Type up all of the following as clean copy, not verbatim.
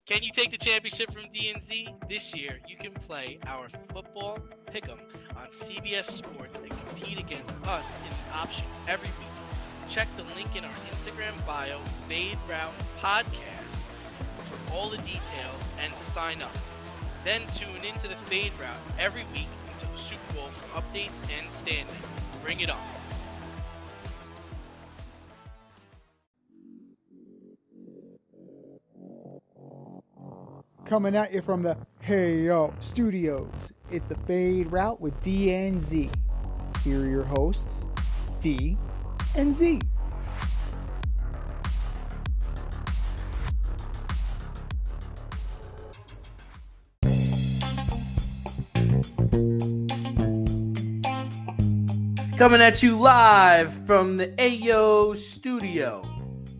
Can you take the championship from DNZ? This year, you can play our football pick'em on CBS Sports and compete against us in an option every week. Check the link in our Instagram bio, Fade Route Podcast, for all the details and to sign up. Then tune into the Fade Route every week until the Super Bowl for updates and standings. Bring it on. Coming at you from the Hey Yo Studios, it's the Fade Route with D and Z. Here are your hosts, D and Z. Coming at you live from the Ayo Studio.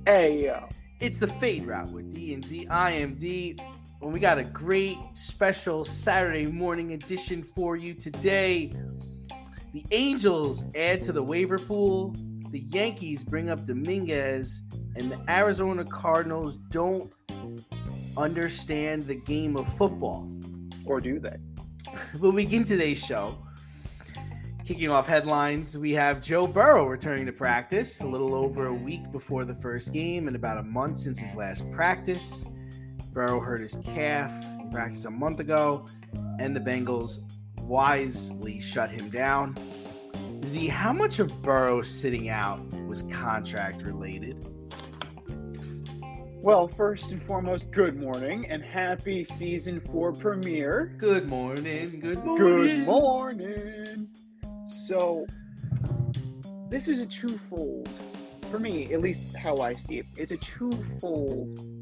Ayo. It's the Fade Route with D and Z. I am D. And we got a great special Saturday morning edition for you today. The Angels add to the waiver pool. The Yankees bring up Dominguez. And the Arizona Cardinals don't understand the game of football. Or do they? We'll begin today's show. Kicking off headlines, we have Joe Burrow returning to practice a little over a week before the first game and about a month since his last practice. Burrow hurt his calf. He practiced a month ago, and the Bengals wisely shut him down. Z, how much of Burrow sitting out was contract related? Well, first and foremost, good morning and happy season 4 premiere. Good morning. Good morning. Good morning. So, this is a twofold, for me, at least how I see it, it's a twofold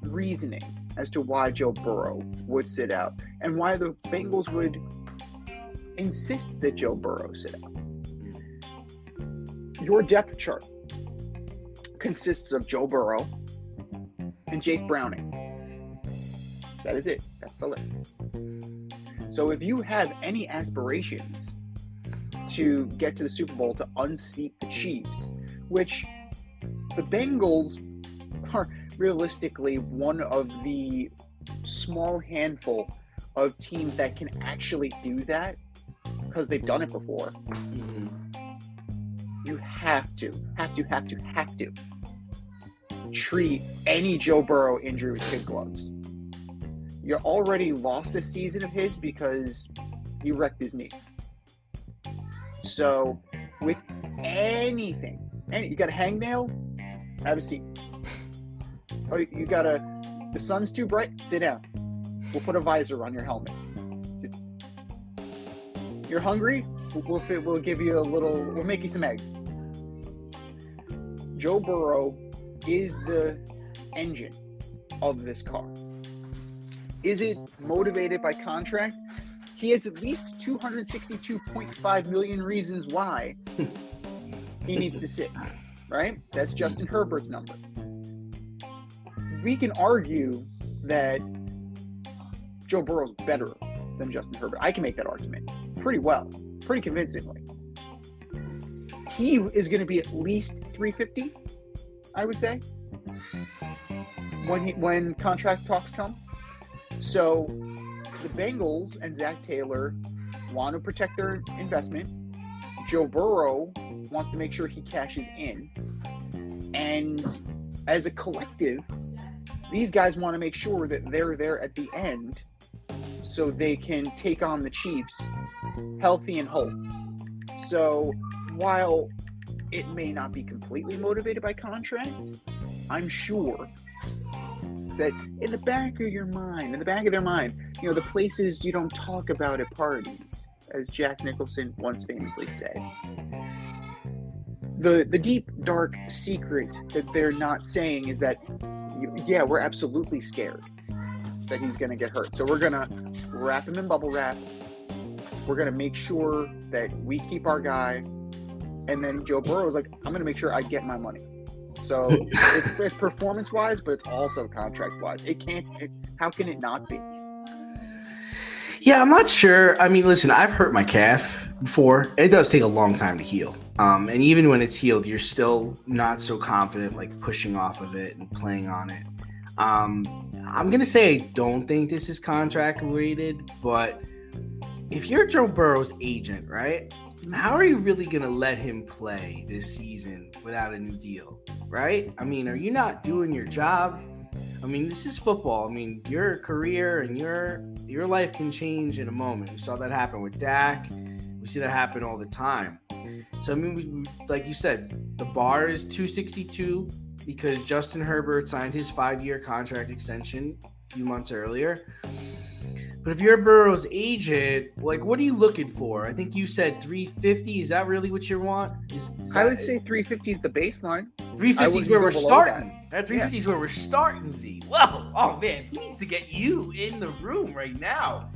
reasoning as to why Joe Burrow would sit out and why the Bengals would insist that Joe Burrow sit out. Your depth chart consists of Joe Burrow and Jake Browning. That is it. That's the list. So if you have any aspirations to get to the Super Bowl to unseat the Chiefs, which the Bengals are realistically one of the small handful of teams that can actually do that because they've done it before. You have to treat any Joe Burrow injury with kid gloves. You already lost a season of his because he wrecked his knee. So with anything, you got a hangnail, have a seat. Oh, you got the sun's too bright, sit down. We'll put a visor on your helmet. Just, you're hungry, we'll give you we'll make you some eggs. Joe Burrow is the engine of this car. Is it motivated by contract? He has at least 262.5 million reasons why he needs to sit, right? That's Justin Herbert's number. We can argue that Joe Burrow's better than Justin Herbert. I can make that argument pretty well, pretty convincingly. He is going to be at least 350, I would say, when contract talks come. So the Bengals and Zach Taylor want to protect their investment. Joe Burrow wants to make sure he cashes in. And as a collective, these guys want to make sure that they're there at the end so they can take on the Chiefs healthy and whole. So while it may not be completely motivated by contract, I'm sure that in the back of their mind, the places you don't talk about at parties, as Jack Nicholson once famously said, the deep, dark secret that they're not saying is that, yeah, we're absolutely scared that he's going to get hurt. So we're going to wrap him in bubble wrap. We're going to make sure that we keep our guy. And then Joe Burrow is like, I'm going to make sure I get my money. So it's performance-wise, but it's also contract-wise. How can it not be? Yeah, I'm not sure. I mean, listen, I've hurt my calf before. It does take a long time to heal. And even when it's healed, you're still not so confident, like pushing off of it and playing on it. I'm going to say I don't think this is contract related, but if you're Joe Burrow's agent, right, how are you really going to let him play this season without a new deal, right? I mean, are you not doing your job? I mean, this is football. I mean, your career and your life can change in a moment. We saw that happen with Dak. We see that happen all the time. So, I mean, like you said, the bar is 262 because Justin Herbert signed his 5-year contract extension a few months earlier. But if you're Burrow's agent, like, what are you looking for? I think you said 350. Is that really what you want? I would say 350 is the baseline. 350 is where we're starting. That 350 is where we're starting, Z. Whoa. Oh, man. He needs to get you in the room right now.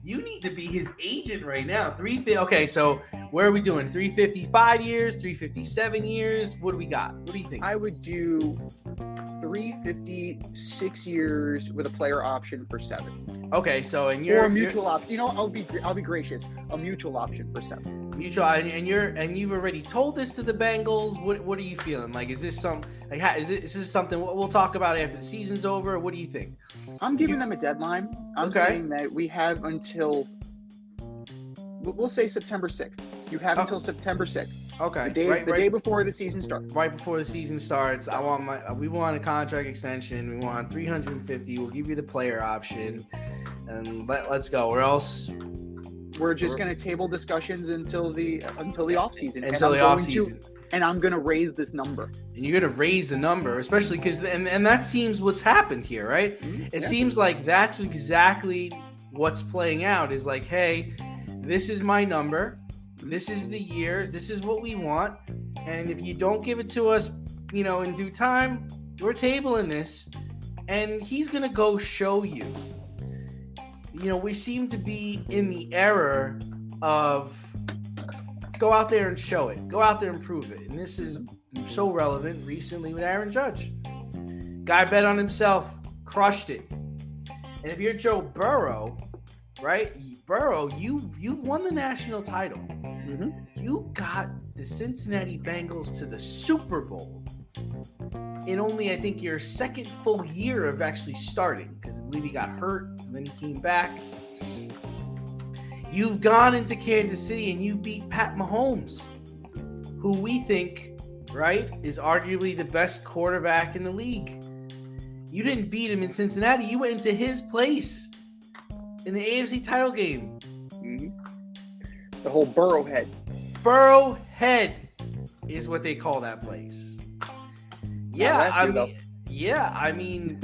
You need to be his agent right now. 350. Okay, so where are we doing? 350 5 years, 350 7 years. What do we got? What do you think? I would do 350 6 years with a player option for 7. Okay, so and or a mutual option. You know, I'll be gracious. A mutual option for 7. Mutual, and you've already told this to the Bengals. What are you feeling? Like, is this is this something we'll talk about after the season's over? What do you think? I'm giving them a deadline. I'm saying that we have until, we'll say September 6th. You have until September 6th. Okay. The day before the season starts. Right before the season starts, we want a contract extension. We want 350. We'll give you the player option, and let's go. Or else we're just going to table discussions until the off season. Until the off season. And I'm going to raise this number. And you're going to raise the number, especially because and that seems what's happened here, right? Mm-hmm. It seems like that's exactly what's playing out. Is like, hey, this is my number. This is the years. This is what we want. And if you don't give it to us, in due time, we're tabling this. And he's going to go show you. We seem to be in the era of go out there and show it. Go out there and prove it. And this is so relevant recently with Aaron Judge. Guy bet on himself, crushed it. And if you're Joe Burrow, right? Burrow, you've won the national title. Mm-hmm. You got the Cincinnati Bengals to the Super Bowl in only, I think, your second full year of actually starting, because I believe he got hurt and then he came back. You've gone into Kansas City and you've beat Pat Mahomes, who we think, right, is arguably the best quarterback in the league. You didn't beat him in Cincinnati. You went into his place in the AFC title game. Mm-hmm. The whole Burrow head. Burrow head is what they call that place. Yeah, I mean,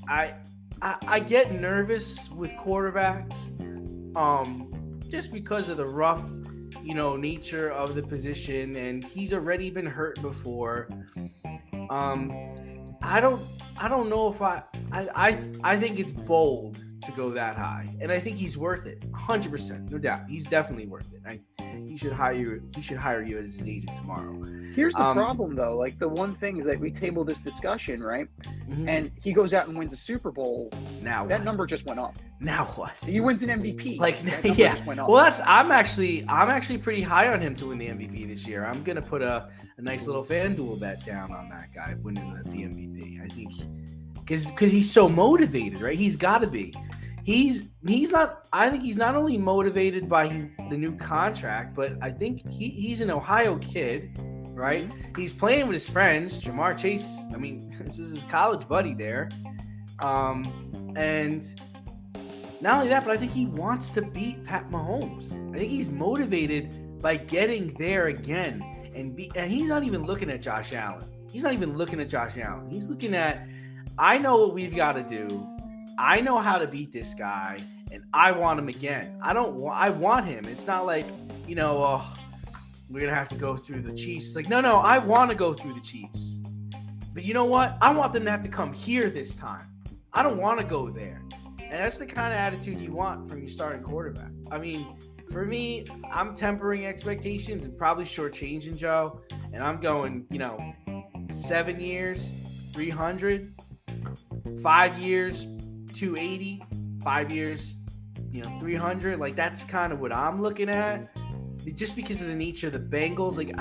I get nervous with quarterbacks, just because of the rough, nature of the position, and he's already been hurt before. I don't know if I think it's bold to go that high, and I think he's worth it, 100%, no doubt. He's definitely worth it. He should hire you as his agent tomorrow. Here's the problem, though. Like, the one thing is that we table this discussion, right? Mm-hmm. And he goes out and wins a Super Bowl. Now that number just went up. Now what? He wins an MVP. Just went up. Well, I'm actually pretty high on him to win the MVP this year. I'm gonna put a nice little FanDuel bet down on that guy winning the MVP. I think because he's so motivated, right? He's got to be. He's not. I think he's not only motivated by the new contract, but I think he's an Ohio kid, right? He's playing with his friends, Jamar Chase. I mean, this is his college buddy there, and not only that, but I think he wants to beat Pat Mahomes. I think he's motivated by getting there again, and he's not even looking at Josh Allen. He's looking at, I know what we've got to do. I know how to beat this guy, and I want him again. I want him. It's not like, we're going to have to go through the Chiefs. It's like, no, I want to go through the Chiefs. But you know what? I want them to have to come here this time. I don't want to go there. And that's the kind of attitude you want from your starting quarterback. I mean, for me, I'm tempering expectations and probably shortchanging Joe. And I'm going, 7 years, 300, 5 years, 280, 5 years, 300. Like, that's kind of what I'm looking at. Just because of the nature of the Bengals, like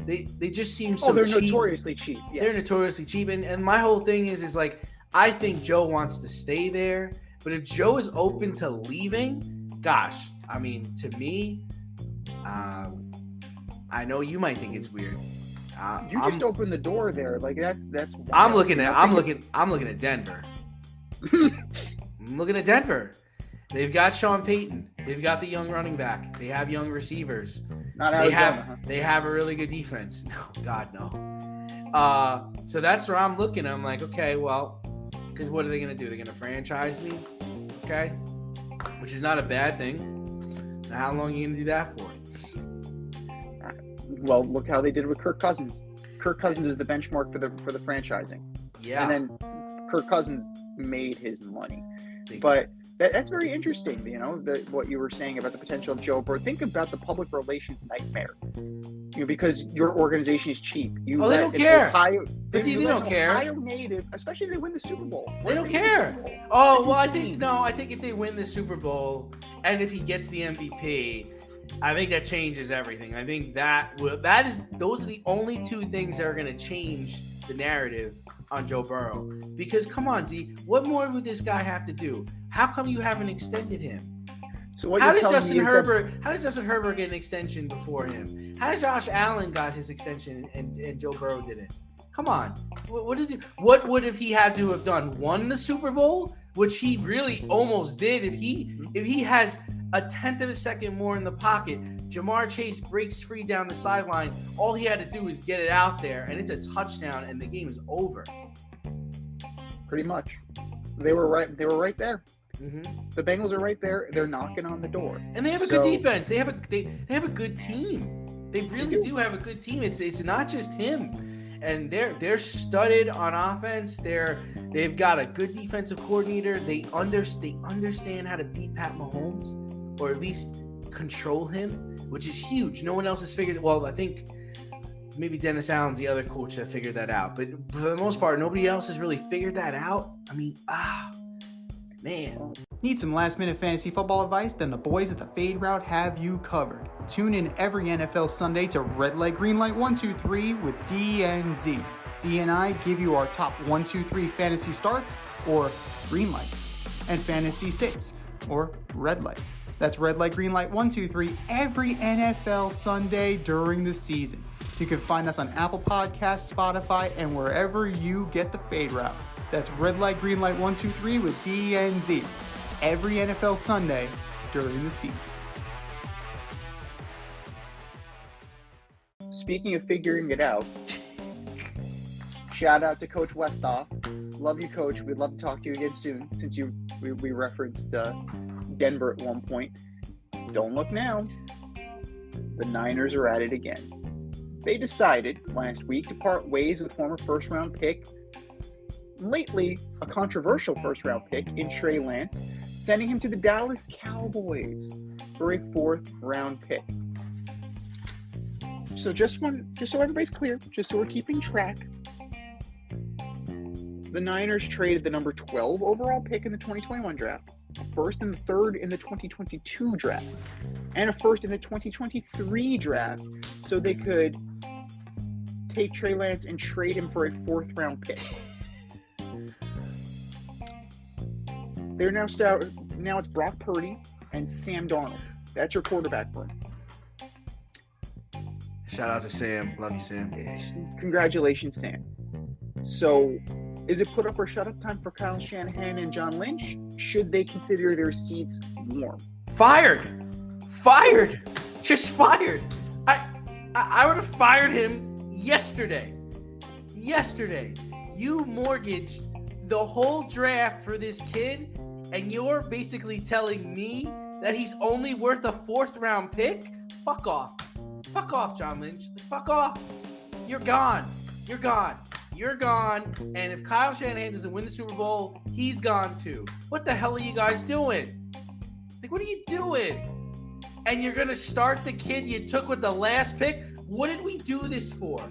they just seem so. They're cheap. notoriously cheap. Yeah. They're notoriously cheap, and my whole thing is like, I think Joe wants to stay there. But if Joe is open to leaving, gosh, I mean, to me, I know you might think it's weird. You just opened the door there. Like that's. I'm looking at Denver. I'm looking at Denver. They've got Sean Payton. They've got the young running back. They have young receivers. Not Arizona. They have a really good defense. No, God, no. So that's where I'm looking. I'm like, okay, well, because what are they going to do? They're going to franchise me? Okay. Which is not a bad thing. Now, how long are you going to do that for? Well, look how they did with Kirk Cousins. Kirk Cousins is the benchmark for the franchising. Yeah. And then Kirk Cousins made his money. But that's very interesting, what you were saying about the potential of Joe Burrow. Think about the public relations nightmare. Because your organization is cheap. They don't care. They don't care. Ohio native, especially if they win the Super Bowl. They don't care. I think if they win the Super Bowl and if he gets the MVP, I think that changes everything. I think those are the only two things that are going to change the narrative on Joe Burrow. Because come on, Z, what more would this guy have to do? How come you haven't extended him? So what how does Justin Herbert get an extension before him? How does Josh Allen got his extension and Joe Burrow didn't? Come on. What would if he had to have won the Super Bowl, which he really almost did? If he has a tenth of a second more in the pocket, Jamar Chase breaks free down the sideline. All he had to do is get it out there, and it's a touchdown, and the game is over. Pretty much, they were right. They were right there. Mm-hmm. The Bengals are right there. They're knocking on the door, and they have a good defense. They have a good team. They really do have a good team. It's not just him, and they're studded on offense. They've got a good defensive coordinator. They understand how to beat Pat Mahomes, or at least control him, which is huge. No one else has figured it. Well, I think maybe Dennis Allen's the other coach that figured that out. But for the most part, nobody else has really figured that out. I mean, man. Need some last-minute fantasy football advice? Then the boys at the Fade Route have you covered. Tune in every NFL Sunday to Red Light, Green Light 1, 2, 3 with DNZ. D and I give you our top 1, 2, 3 fantasy starts, or green light, and fantasy sits, or red light. That's Red Light, Green Light 1, 2, 3 every NFL Sunday during the season. You can find us on Apple Podcasts, Spotify, and wherever you get the Fade Route. That's Red Light, Green Light 1, 2, 3 with DNZ every NFL Sunday during the season. Speaking of figuring it out, shout out to Coach Westhoff. Love you, Coach. We'd love to talk to you again soon, since we referenced Denver at one point. Don't look now. The Niners are at it again. They decided last week to part ways with former first-round pick, lately a controversial first-round pick in Trey Lance, sending him to the Dallas Cowboys for a fourth-round pick. So just so everybody's clear, just so we're keeping track, the Niners traded the number 12 overall pick in the 2021 draft, a first and the third in the 2022 draft, and a first in the 2023 draft, so they could take Trey Lance and trade him for a fourth-round pick. They're now it's Brock Purdy and Sam Darnold. That's your quarterback room. Shout out to Sam. Love you, Sam. Congratulations, Sam. So, is it put up or shut up time for Kyle Shanahan and John Lynch? Should they consider their seats warm? Fired. Just fired. I would have fired him yesterday. You mortgaged the whole draft for this kid, and you're basically telling me that he's only worth a fourth-round pick? Fuck off, John Lynch. Fuck off. You're gone. And if Kyle Shanahan doesn't win the Super Bowl, he's gone too. What the hell are you guys doing? What are you doing? And you're going to start the kid you took with the last pick? What did we do this for?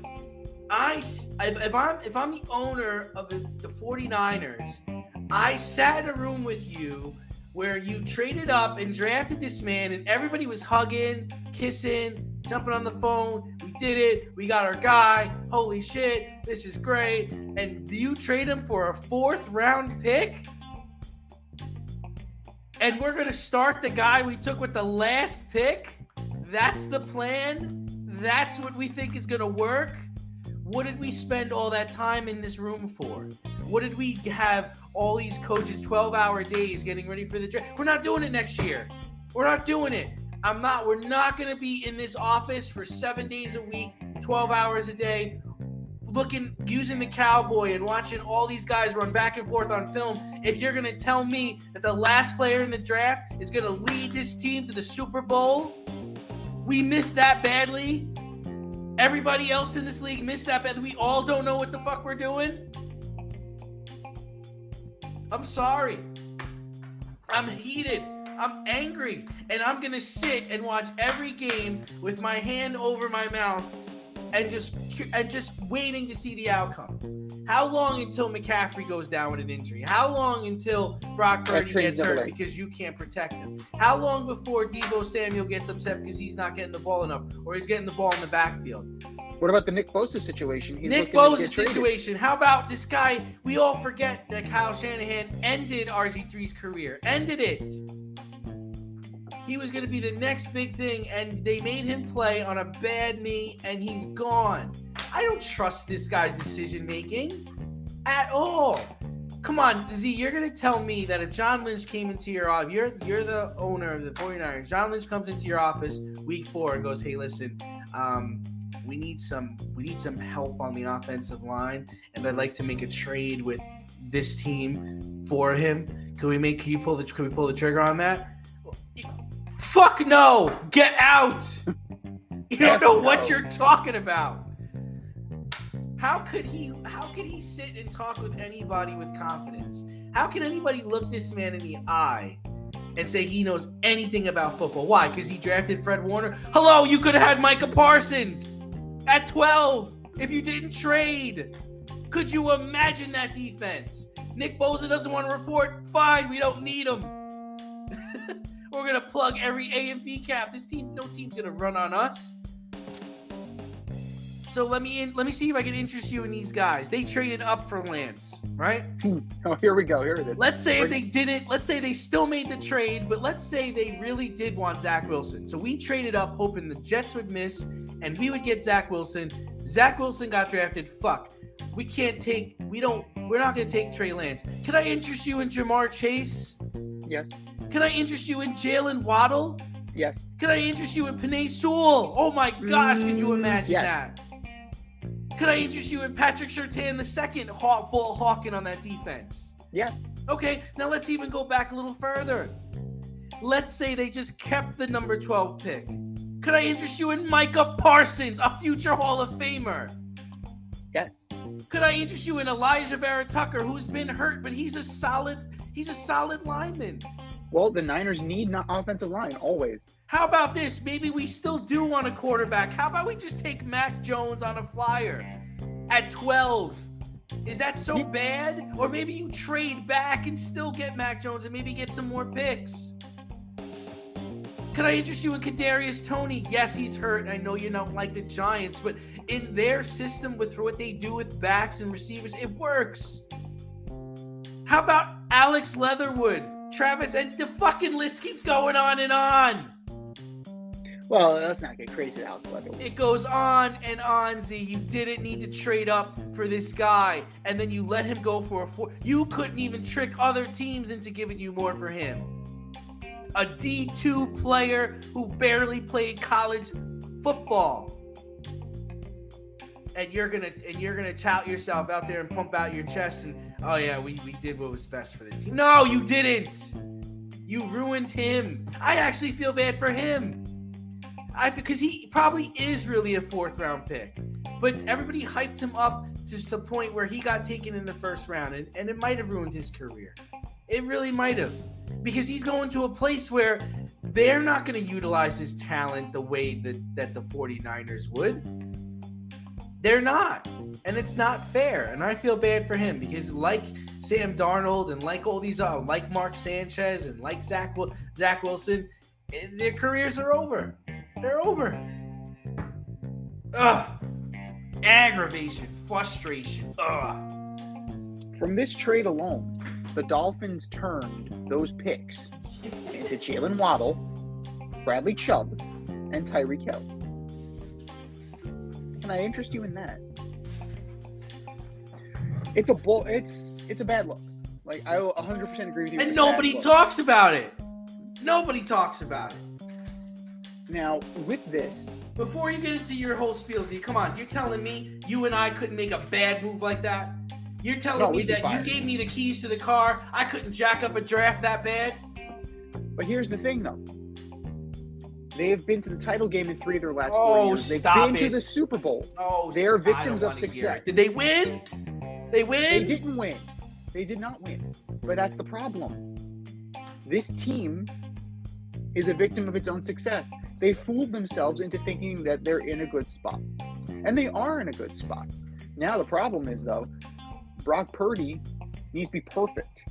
If I'm the owner of the 49ers, I sat in a room with you where you traded up and drafted this man, and everybody was hugging, kissing, jumping on the phone. We did it. We got our guy. Holy shit, this is great. And you trade him for a 4th-round pick? And we're going to start the guy we took with the last pick? That's the plan? That's what we think is going to work? What did we spend all that time in this room for? What did we have all these coaches 12-hour days getting ready for the draft? We're not doing it next year. We're not doing it. We're not going to be in this office for 7 days a week, 12 hours a day, using the cowboy and watching all these guys run back and forth on film. If you're going to tell me that the last player in the draft is going to lead this team to the Super Bowl, we missed that badly. Everybody else in this league missed that badly. We all don't know what the fuck we're doing. I'm sorry. I'm heated. I'm angry. And I'm going to sit and watch every game with my hand over my mouth and just waiting to see the outcome. How long until McCaffrey goes down with an injury? How long until Brock Purdy gets hurt because you can't protect him? How long before Deebo Samuel gets upset because he's not getting the ball enough or he's getting the ball in the backfield? What about the Nick Bosa situation? Nick Bosa situation. How about this guy? We all forget that Kyle Shanahan ended RG3's career. Ended it. He was going to be the next big thing, and they made him play on a bad knee, and he's gone. I don't trust this guy's decision-making at all. Come on, Z, you're going to tell me that if John Lynch came into your office, you're the owner of the 49ers, John Lynch comes into your office week 4 and goes, hey, listen, we need some help on the offensive line, and I'd like to make a trade with this team for him. Can we pull the trigger on that? Fuck no! Get out! You don't know what you're talking about. How could he sit and talk with anybody with confidence? How can anybody look this man in the eye and say he knows anything about football? Why? Because he drafted Fred Warner? Hello, you could have had Micah Parsons at 12 if you didn't trade. Could you imagine that defense? Nick Bosa doesn't want to report? Fine, we don't need him. We're going to plug every A and B cap. No team's going to run on us. So let me see if I can interest you in these guys. They traded up for Lance, right? Oh, here we go. Here it is. Let's say if they didn't, let's say they still made the trade, but let's say they really did want Zach Wilson. So we traded up hoping the Jets would miss and we would get Zach Wilson. Zach Wilson got drafted. Fuck. We're not going to take Trey Lance. Can I interest you in Jamar Chase? Yes. Can I interest you in Jalen Waddle? Yes. Can I interest you in Penei Sewell? Oh my gosh, could you imagine that? Could I interest you in Patrick Surtain II, ball hawking on that defense? Yes. Okay, now let's even go back a little further. Let's say they just kept the number 12 pick. Could I interest you in Micah Parsons, a future Hall of Famer? Yes. Could I interest you in Elijah Barrett-Tucker, who's been hurt, but he's a solid lineman? Well, the Niners need not offensive line, always. How about this? Maybe we still do want a quarterback. How about we just take Mac Jones on a flyer at 12? Is that so bad? Or maybe you trade back and still get Mac Jones and maybe get some more picks. Could I interest you in Kadarius Toney? Yes, he's hurt. I know you don't like the Giants, but in their system with what they do with backs and receivers, it works. How about Alex Leatherwood? Travis, and the fucking list keeps going on and on. Well, let's not get crazy with Alex Leatherwood. It goes on and on, Z. You didn't need to trade up for this guy, and then you let him go for a 4. You couldn't even trick other teams into giving you more for him. A D2 player who barely played college football. And you're gonna tout yourself out there and pump out your chest and, oh yeah, we did what was best for the team. No, you didn't. You ruined him. I actually feel bad for him. Because he probably is really a 4th-round pick. But everybody hyped him up to the point where he got taken in the 1st round, and it might have ruined his career. It really might have. Because he's going to a place where they're not going to utilize his talent the way that the 49ers would. They're not. And it's not fair. And I feel bad for him because like Sam Darnold and like all these, like Mark Sanchez and like Zach Wilson, their careers are over. They're over. Ugh. Aggravation, frustration. Ugh. From this trade alone, the Dolphins turned those picks into Jalen Waddle, Bradley Chubb, and Tyreek Hill. Can I interest you in that? It's a bad look. Like, I 100% agree with you. And nobody talks about it. Nobody talks about it. Now, with this, before you get into your whole spiel, Z, come on. You're telling me you and I couldn't make a bad move like that? You're telling me that you gave me the keys to the car, I couldn't jack up a draft that bad? But here's the thing, though. They have been to the title game in 3 of their last 4 years. They've been to the Super Bowl. They are victims of success. Did they win? They win? They didn't win. They did not win. But that's the problem. This team is a victim of its own success. They fooled themselves into thinking that they're in a good spot. And they are in a good spot. Now the problem is, though, Brock Purdy needs to be perfect.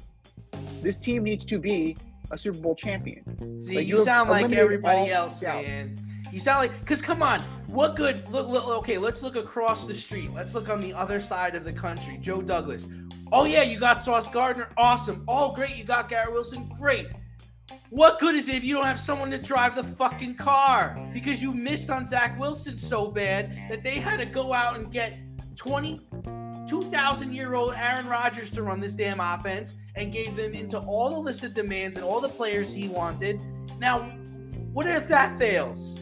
This team needs to be a Super Bowl champion. See, you sound like everybody else, man. You sound like, because come on, what good, look, okay, let's look across the street. Let's look on the other side of the country. Joe Douglas. Oh, yeah, you got Sauce Gardner. Awesome. Oh, great, you got Garrett Wilson. Great. What good is it if you don't have someone to drive the fucking car? Because you missed on Zach Wilson so bad that they had to go out and get 2,000-year-old Aaron Rodgers to run this damn offense and gave them into all the list of demands and all the players he wanted. Now, what if that fails?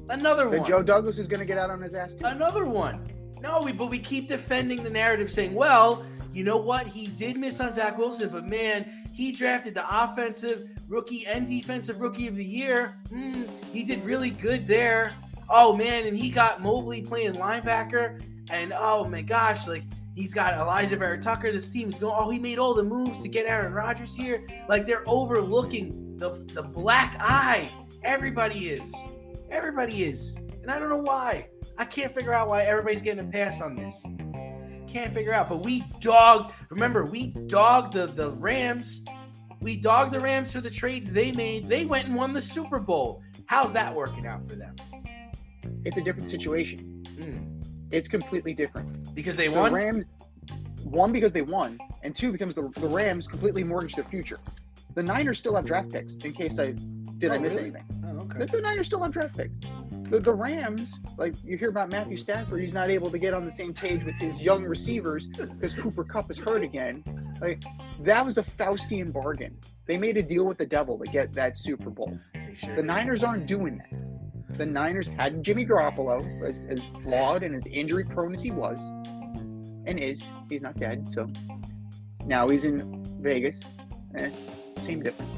Another one. Then Joe Douglas is going to get out on his ass too. Another one. No, but we keep defending the narrative saying, well, you know what? He did miss on Zach Wilson, but man, he drafted the offensive rookie and defensive rookie of the year. He did really good there. Oh, man, and he got Mobley playing linebacker. And, oh, my gosh, like, he's got Elijah Vera Tucker. This team is going, oh, he made all the moves to get Aaron Rodgers here. Like, they're overlooking the black eye. Everybody is. Everybody is. And I don't know why. I can't figure out why everybody's getting a pass on this. Can't figure out. But we dogged the Rams. We dogged the Rams for the trades they made. They went and won the Super Bowl. How's that working out for them? It's a different situation. It's completely different. Because they won? The Rams, one, because they won, and two, because the Rams completely mortgaged their future. The Niners still have draft picks, in case I miss anything. Oh, okay. The Niners still have draft picks. The Rams, like, you hear about Matthew Stafford, he's not able to get on the same page with his young receivers because Cooper Kupp is hurt again. Like, that was a Faustian bargain. They made a deal with the devil to get that Super Bowl. The Niners aren't doing that. The Niners had Jimmy Garoppolo, as flawed and as injury-prone as he was, and is. He's not dead, so now he's in Vegas. Same difference.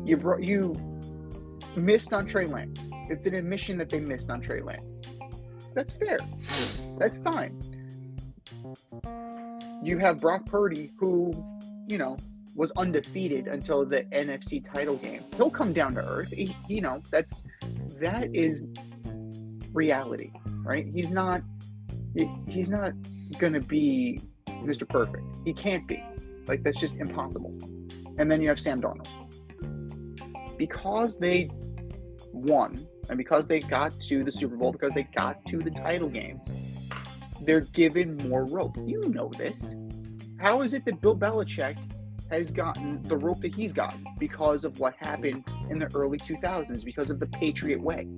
You missed on Trey Lance. It's an admission that they missed on Trey Lance. That's fair. That's fine. You have Brock Purdy, who, was undefeated until the NFC title game. He'll come down to earth. That is reality, right? He's not going to be Mr. Perfect. He can't be. Like, that's just impossible. And then you have Sam Darnold. Because they won, and because they got to the Super Bowl, because they got to the title game, they're given more rope. You know this. How is it that Bill Belichick has gotten the rope that he's gotten? Because of what happened in the early 2000s, because of the Patriot way.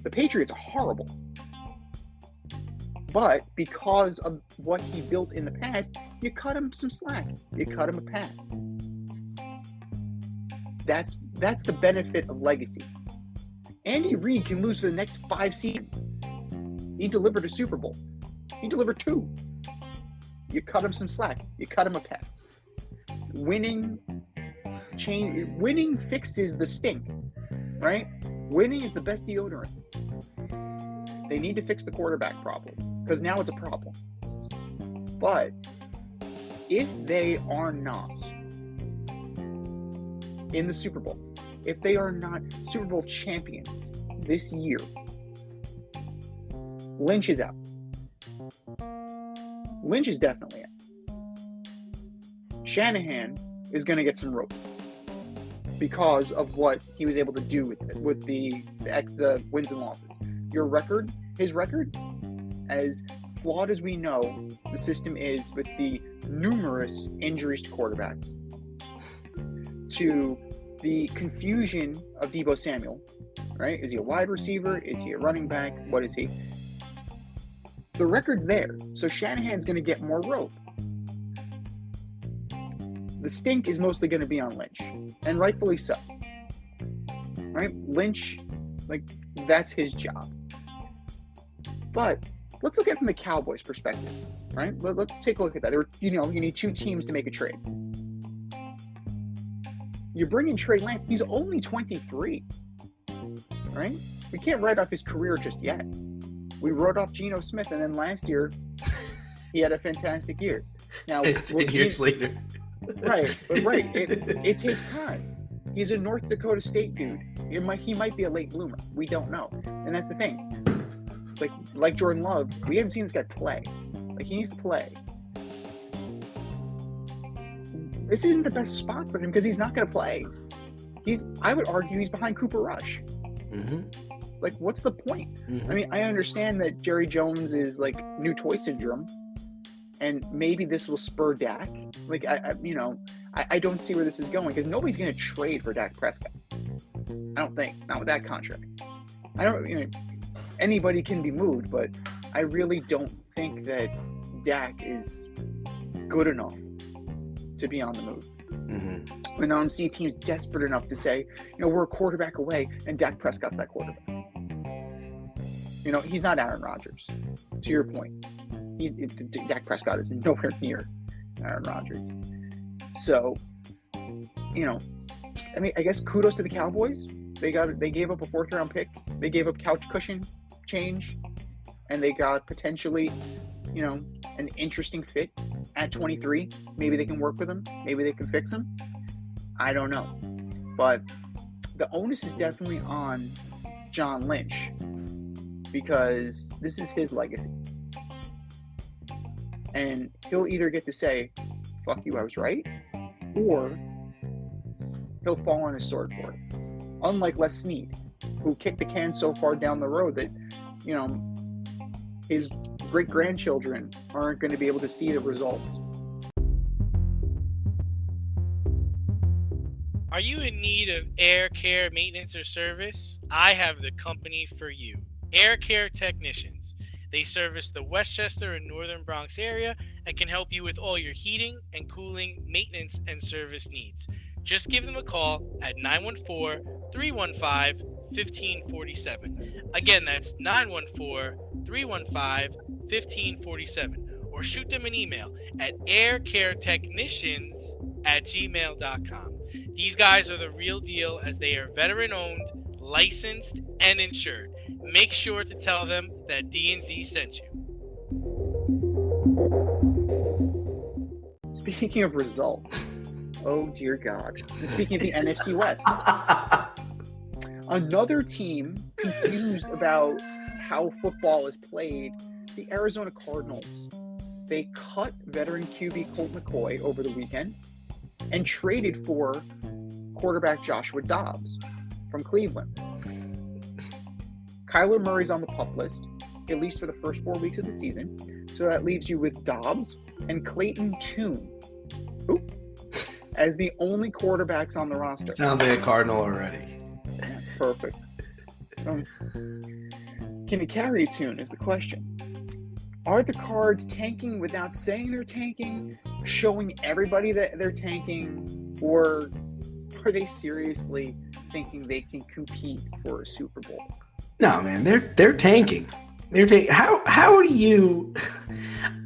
The Patriots are horrible. But because of what he built in the past, you cut him some slack. You cut him a pass. That's the benefit of legacy. Andy Reid can lose for the next 5 seasons. He delivered a Super Bowl. He delivered 2. You cut him some slack. You cut him a pass. Winning fixes the stink, right? Winning is the best deodorant. They need to fix the quarterback problem, because now it's a problem. But if they are not in the Super Bowl, if they are not Super Bowl champions this year, Lynch is out. Lynch is definitely out. Shanahan is going to get some rope. because of what he was able to do with the wins and losses. His record, as flawed as we know the system is with the numerous injuries to quarterbacks, to the confusion of Deebo Samuel, right? Is he a wide receiver? Is he a running back? What is he? The record's there. So Shanahan's going to get more rope. The stink is mostly going to be on Lynch, and rightfully so. Right? Lynch, that's his job. But let's look at it from the Cowboys' perspective, right? Let's take a look at that. You need two teams to make a trade. You bring in Trey Lance. He's only 23, right? We can't write off his career just yet. We wrote off Geno Smith, and then last year he had a fantastic year. Now, 10 years later. Right. It takes time. He's a North Dakota State dude. He might be a late bloomer. We don't know. And that's the thing. Like Jordan Love, we haven't seen this guy play. He needs to play. This isn't the best spot for him because he's not going to play. I would argue he's behind Cooper Rush. Mm-hmm. What's the point? Mm-hmm. I mean, I understand that Jerry Jones is new toy syndrome, and maybe this will spur Dak. I don't see where this is going because nobody's going to trade for Dak Prescott. I don't think. Not with that contract. Anybody can be moved, but I really don't think that Dak is good enough to be on the move. Mm-hmm. When I see teams desperate enough to say, we're a quarterback away, and Dak Prescott's that quarterback. He's not Aaron Rodgers. To your point, Dak Prescott is nowhere near Aaron Rodgers. So, I guess kudos to the Cowboys. They gave up a 4th-round pick. They gave up couch cushion change, and they got potentially, an interesting fit at 23. Maybe they can work with him. Maybe they can fix him. I don't know. But the onus is definitely on John Lynch because this is his legacy. And he'll either get to say, fuck you, I was right, or he'll fall on his sword for it. Unlike Les Snead, who kicked the can so far down the road that, his great-grandchildren aren't going to be able to see the results. Are you in need of air care maintenance or service? I have the company for you. Air Care Technicians. They service the Westchester and Northern Bronx area and can help you with all your heating and cooling, maintenance, and service needs. Just give them a call at 914-315-1547. Again, that's 914-315-1547. Or shoot them an email at aircaretechnicians@gmail.com. These guys are the real deal as they are veteran-owned, licensed, and insured. Make sure to tell them that D&Z sent you. Speaking of results, oh dear God. And speaking of the NFC West, another team confused about how football is played, the Arizona Cardinals. They cut veteran QB Colt McCoy over the weekend and traded for quarterback Joshua Dobbs from Cleveland. Kyler Murray's on the PUP list, at least for the first 4 weeks of the season. So that leaves you with Dobbs and Clayton Tune as the only quarterbacks on the roster. Sounds like a Cardinal already. That's perfect. Can it carry Tune is the question. Are the Cards tanking without saying they're tanking, showing everybody that they're tanking, or are they seriously thinking they can compete for a Super Bowl? No, man, they're tanking. How do you?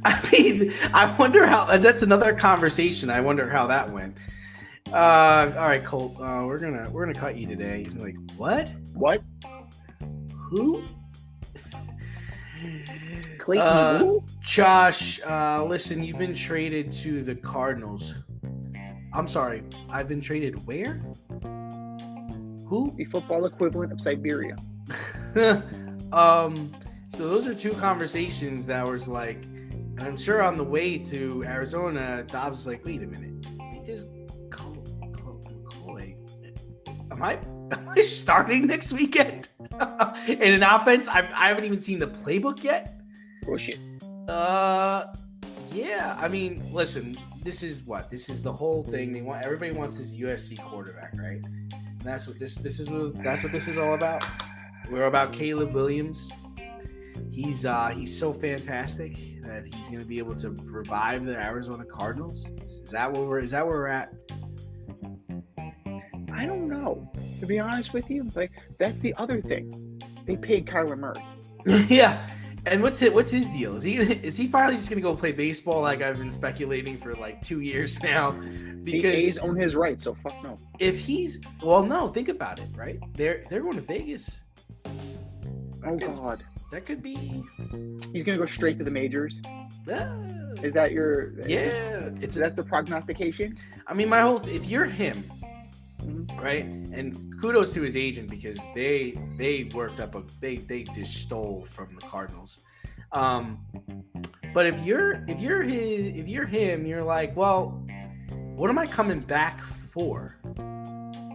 I mean, I wonder how. That's another conversation. I wonder how that went. All right, Colt. We're gonna cut you today. He's like, what? What? Who? Clayton who? Josh, listen, you've been traded to the Cardinals. I'm sorry, I've been traded where? Who? The football equivalent of Siberia. So those are two conversations that was like, and I'm sure on the way to Arizona, Dobbs was like, wait a minute, they just call McCoy. am I starting next weekend in an offense? I haven't even seen the playbook yet. Bullshit. Yeah. I mean, listen. This is the whole thing. Everybody wants this USC quarterback, right? And that's what this is all about. We're about Caleb Williams. He's so fantastic that he's going to be able to revive the Arizona Cardinals. Is that where we're at? I don't know. To be honest with you, like that's the other thing. They paid Kyler Murray. Yeah. And what's his deal? Is he finally just gonna go play baseball like I've been speculating for like 2 years now? Because the A's own his rights, so fuck no. No, think about it, right? They're going to Vegas. God. That could be. He's gonna go straight to the majors. Is that your? Yeah. That's the prognostication. I mean, if you're him, right? And kudos to his agent because they worked up they just stole from the Cardinals. But if you're him, you're like, well, what am I coming back for?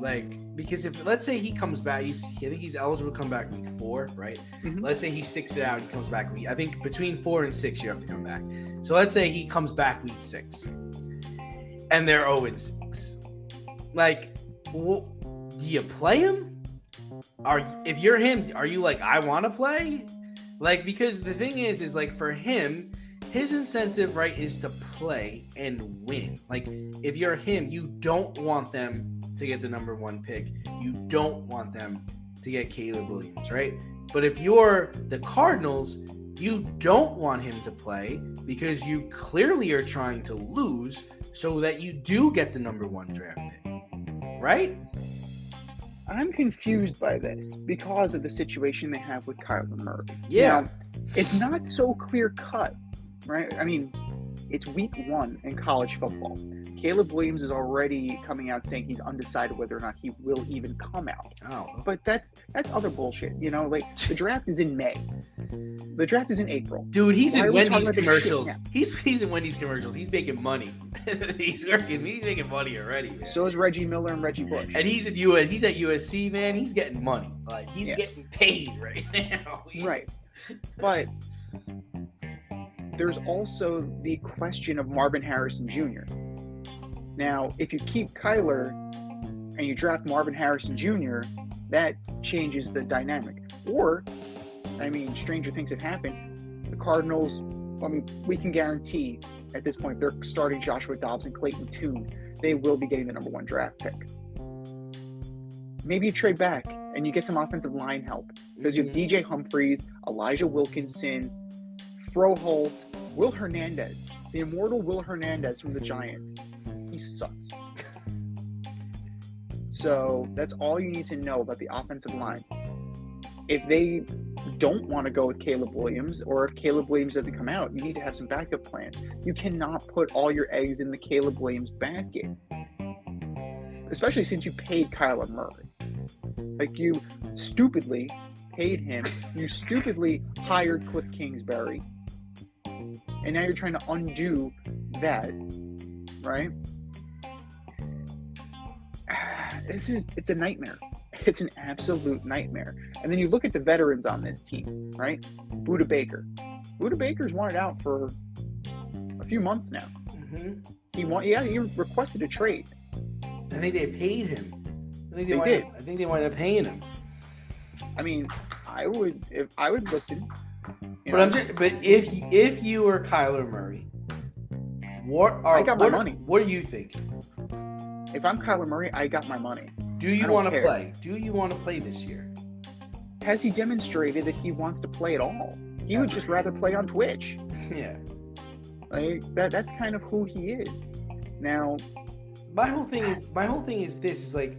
Like, because if let's say he comes back, I think he's eligible to come back week 4, right? Mm-hmm. Let's say he sticks it out and comes back I think between 4 and 6 you have to come back. So let's say he comes back week 6, and they're 0-6. Like, do you play him? If you're him, are you like, I want to play? Like, because the thing is like for him, his incentive, right, is to play and win. Like, if you're him, you don't want them to get the number 1 pick. You don't want them to get Caleb Williams, right? But if you're the Cardinals, you don't want him to play because you clearly are trying to lose so that you do get the number 1 draft pick, right? I'm confused by this because of the situation they have with Kyler Murray. Yeah. Now, it's not so clear cut, right? I mean, it's week 1 in college football. Caleb Williams is already coming out saying he's undecided whether or not he will even come out. Oh. But that's other bullshit, you know? Like, the draft is in May. The draft is in April. Dude, he's in Wendy's commercials. He's in Wendy's commercials. He's making money. He's making money already, man. So is Reggie Miller and Reggie Bush. And he's at USC, man. He's getting money. Like, he's getting paid right now. Right. But there's also the question of Marvin Harrison Jr. Now, if you keep Kyler and you draft Marvin Harrison Jr., that changes the dynamic. Or, I mean, stranger things have happened. The Cardinals, I mean, we can guarantee at this point they're starting Joshua Dobbs and Clayton Tune. They will be getting the number 1 draft pick. Maybe you trade back and you get some offensive line help because you have DJ Humphries, Elijah Wilkinson, Froholt, Will Hernandez, the immortal Will Hernandez from the Giants. He sucks. So that's all you need to know about the offensive line. If they don't want to go with Caleb Williams, or if Caleb Williams doesn't come out, you need to have some backup plans. You cannot put all your eggs in the Caleb Williams basket, especially since you paid Kyler Murray. Like, you stupidly paid him. You stupidly hired Cliff Kingsbury. And now you're trying to undo that, right? It's a nightmare. It's an absolute nightmare. And then you look at the veterans on this team, right? Budda Baker. Budda Baker's wanted out for a few months now. Mm-hmm. He requested a trade. I think they paid him. I think they wound up paying him. I mean, I would listen. But if you were Kyler Murray, I got my money. What do you think? If I'm Kyler Murray, I got my money. Do you want to play? Do you want to play this year? Has he demonstrated that he wants to play at all? He would just rather play on Twitch. Yeah. Like that's kind of who he is. Now, my whole thing is this is like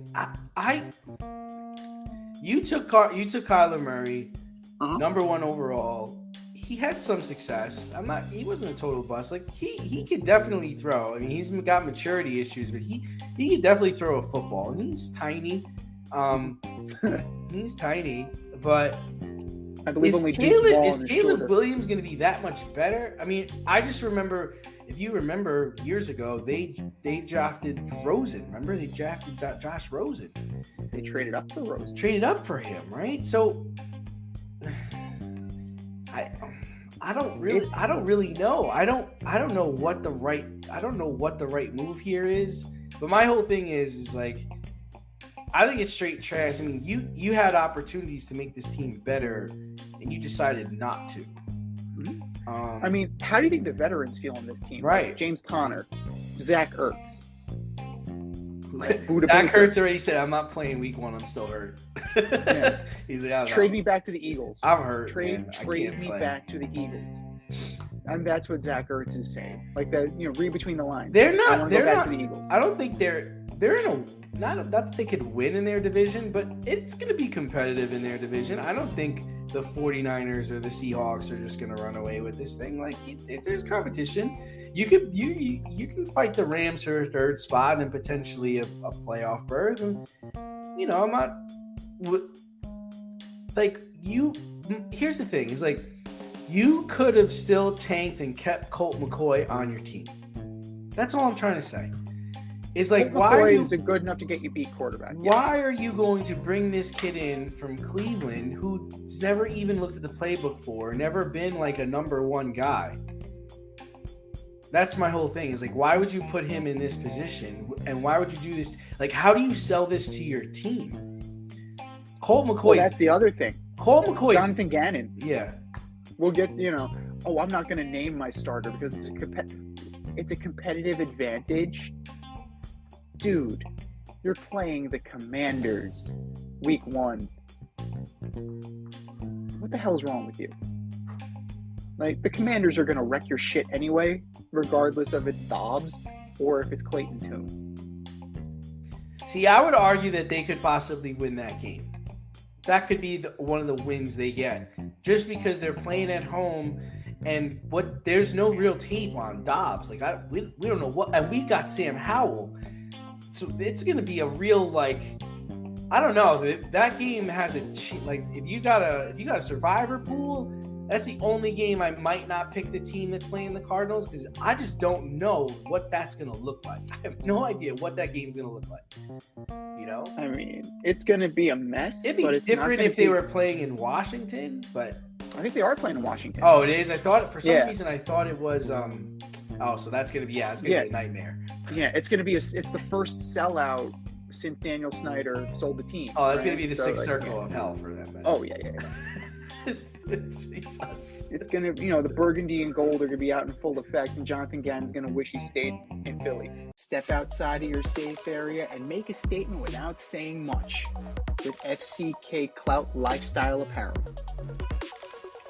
you took Kyler Murray, number 1 overall. He had some success. He wasn't a total bust. Like, he could definitely throw. I mean, he's got maturity issues, but he could definitely throw a football. And he's tiny. He's tiny, but I believe Is only Deuce Vaughn is Caleb shorter. Williams going to be that much better? I mean, I just remember, if you remember years ago, they drafted Rosen. Remember, they drafted Josh Rosen. They traded up for Rosen. Traded up for him, right? So I don't really know. I don't know what the right move here is. But my whole thing is like, I think it's straight trash. I mean, you had opportunities to make this team better, and you decided not to. I mean, how do you think the veterans feel on this team? Right. Like James Conner, Zach Ertz. Zach Ertz already said, "I'm not playing week 1. I'm still hurt." Yeah. He's like, trade me back to the Eagles. I'm hurt. Trade me back to the Eagles. And that's what Zach Ertz is saying. Like read between the lines. They're not. I want to go back to the Eagles. I don't think they're in a not that they could win in their division, but it's going to be competitive in their division. I don't think the 49ers or the Seahawks are just going to run away with this thing. Like, there's competition. You can fight the Rams for a third spot and potentially a playoff berth. And, I'm not like you. Here's the thing: is like you could have still tanked and kept Colt McCoy on your team. That's all I'm trying to say. Is like, why is it good enough to get you beat quarterback? Why are you going to bring this kid in from Cleveland who's never even looked at the playbook for, never been like a number 1 guy? That's my whole thing. Is like, why would you put him in this position? And why would you do this? Like, how do you sell this to your team? Colt McCoy. Well, that's the other thing. Colt McCoy. Jonathan Gannon. Yeah. We'll get, I'm not going to name my starter because it's a competitive advantage. Dude, you're playing the Commanders week 1. What the hell's wrong with you? Like, the Commanders are going to wreck your shit anyway, regardless of it's Dobbs or if it's Clayton Tune. See, I would argue that they could possibly win that game. That could be one of the wins they get. Just because they're playing at home and there's no real tape on Dobbs. Like, we don't know what, and we got Sam Howell. So it's going to be a real, like, I don't know. That game has if you got a survivor pool, that's the only game I might not pick the team that's playing the Cardinals because I just don't know what that's going to look like. I have no idea what that game's going to look like. I mean, it's going to be a mess. It'd be different if they were playing in Washington, but I think they are playing in Washington. Oh, it is? I thought for some reason I thought it was so that's going to be it's going to be a nightmare. Yeah, it's going to be it's the first sellout since Daniel Snyder sold the team. Oh, that's going to be the sixth circle of hell for them. Oh, yeah. Jesus. It's going to, the burgundy and gold are going to be out in full effect, and Jonathan Gannon's going to wish he stayed in Philly. Step outside of your safe area and make a statement without saying much with FCK Clout Lifestyle Apparel.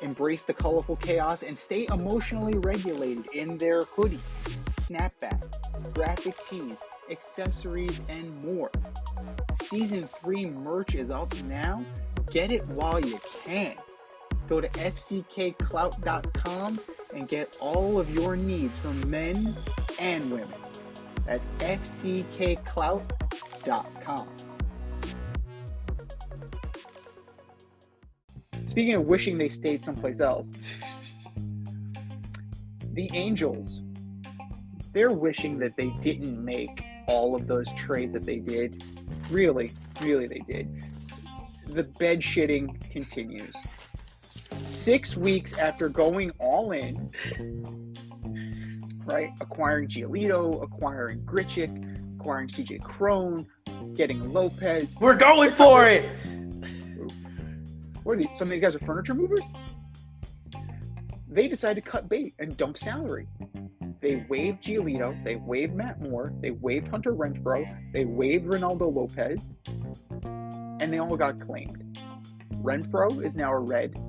Embrace the colorful chaos and stay emotionally regulated in their hoodies, snapbacks, graphic tees, accessories, and more. Season 3 merch is up now. Get it while you can. Go to fckclout.com and get all of your needs from men and women. That's fckclout.com. Speaking of wishing they stayed someplace else, the Angels, they're wishing that they didn't make all of those trades that they did. Really they did. The bed shitting continues. 6 weeks after going all in, right? Acquiring Giolito, acquiring Grichuk, acquiring CJ Crone, getting Lopez. We're going for it! What are these? Some of these guys are furniture movers? They decided to cut bait and dump salary. They waived Giolito, they waived Matt Moore, they waived Hunter Renfroe, they waived Ronaldo Lopez, and they all got claimed. Renfroe is now a Red.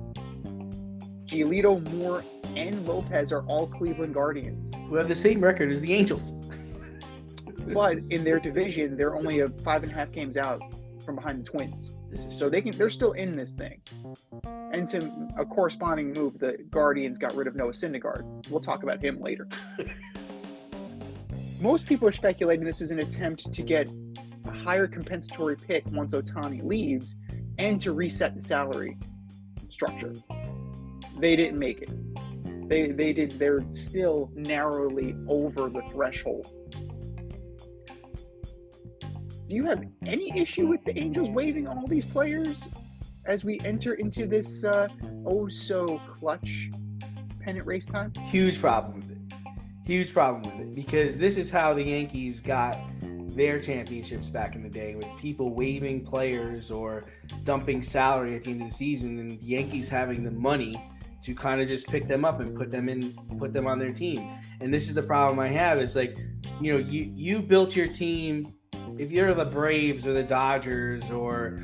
Giolito, Moore, and Lopez are all Cleveland Guardians. We have the same record as the Angels. But in their division, they're only 5.5 games out from behind the Twins. So they're still in this thing. And to a corresponding move, the Guardians got rid of Noah Syndergaard. We'll talk about him later. Most people are speculating this is an attempt to get a higher compensatory pick once Ohtani leaves and to reset the salary structure. They didn't make it. They're still narrowly over the threshold. Do you have any issue with the Angels waiving all these players as we enter into this clutch pennant race time? Huge problem with it. Because this is how the Yankees got their championships back in the day, with people waiving players or dumping salary at the end of the season, and the Yankees having the money to kind of just pick them up and put them on their team. And this is the problem I have. It's like, you built your team. If you're the Braves or the Dodgers or,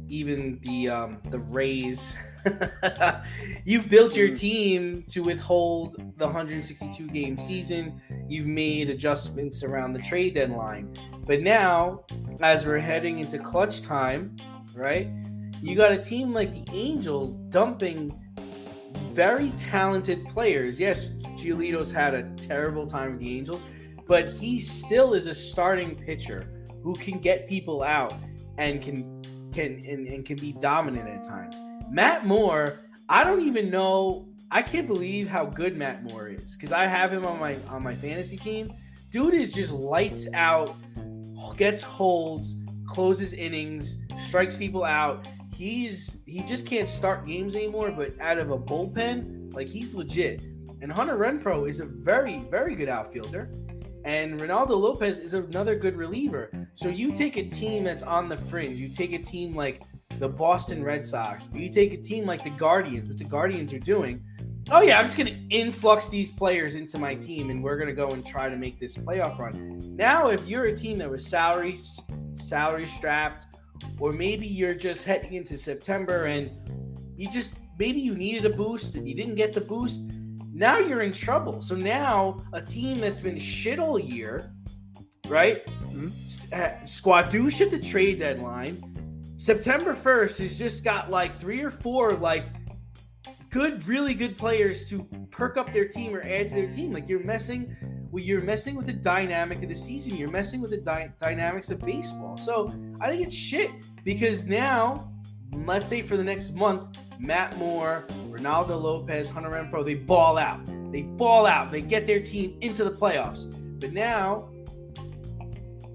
even the Rays, you've built your team to withhold the 162 game season. You've made adjustments around the trade deadline. But now, as we're heading into clutch time, right, you got a team like the Angels dumping very talented players. Yes, Giolito's had a terrible time with the Angels, but he still is a starting pitcher who can get people out and can be dominant at times. Matt Moore, I don't even know. I can't believe how good Matt Moore is, because I have him on my fantasy team. Dude is just lights out, gets holds, closes innings, strikes people out. He just can't start games anymore, but out of a bullpen, like, he's legit. And Hunter Renfroe is a very, very good outfielder. And Ronaldo Lopez is another good reliever. So you take a team that's on the fringe. You take a team like the Boston Red Sox. You take a team like the Guardians, what the Guardians are doing. Oh, yeah, I'm just going to influx these players into my team, and we're going to go and try to make this playoff run. Now, if you're a team that was salary strapped, or maybe you're just heading into September and maybe you needed a boost and you didn't get the boost, now you're in trouble. So now a team that's been shit all year, right? Mm-hmm. Squadouche at the trade deadline. September 1st has just got like 3 or 4 like really good players to perk up their team or add to their team. Like, you're messing with the dynamic of the season. You're messing with the dynamics of baseball. So I think it's shit, because now, let's say for the next month, Matt Moore, Ronaldo Lopez, Hunter Renfroe, they ball out. They get their team into the playoffs. But now,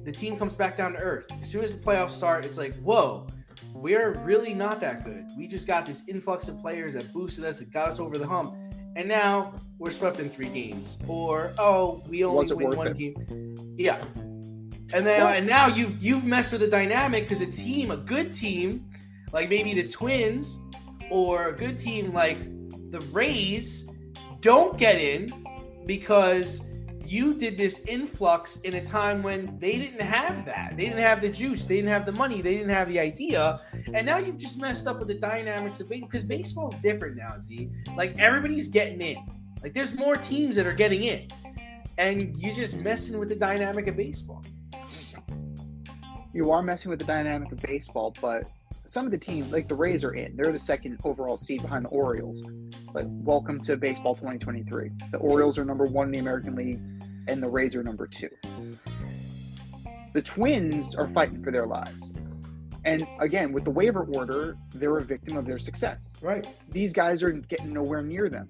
the team comes back down to earth. As soon as the playoffs start, it's like, whoa, we're really not that good. We just got this influx of players that boosted us, that got us over the hump. And now we're swept in 3 games. Or, we only win 1 game. Yeah. And now you've messed with the dynamic, because a good team, like maybe the Twins, or a good team like the Rays, don't get in because you did this influx in a time when they didn't have that. They didn't have the juice. They didn't have the money. They didn't have the idea. And now you've just messed up with the dynamics of baseball, because baseball's different now, Z. Like, everybody's getting in. Like, there's more teams that are getting in. And you're just messing with the dynamic of baseball. You are messing with the dynamic of baseball, but some of the teams, like the Rays, are in. They're the 2nd overall seed behind the Orioles. But welcome to baseball 2023. The Orioles are number 1 in the American League, and the Rays are number 2. The Twins are fighting for their lives. And again, with the waiver order, they're a victim of their success. Right. These guys are getting nowhere near them.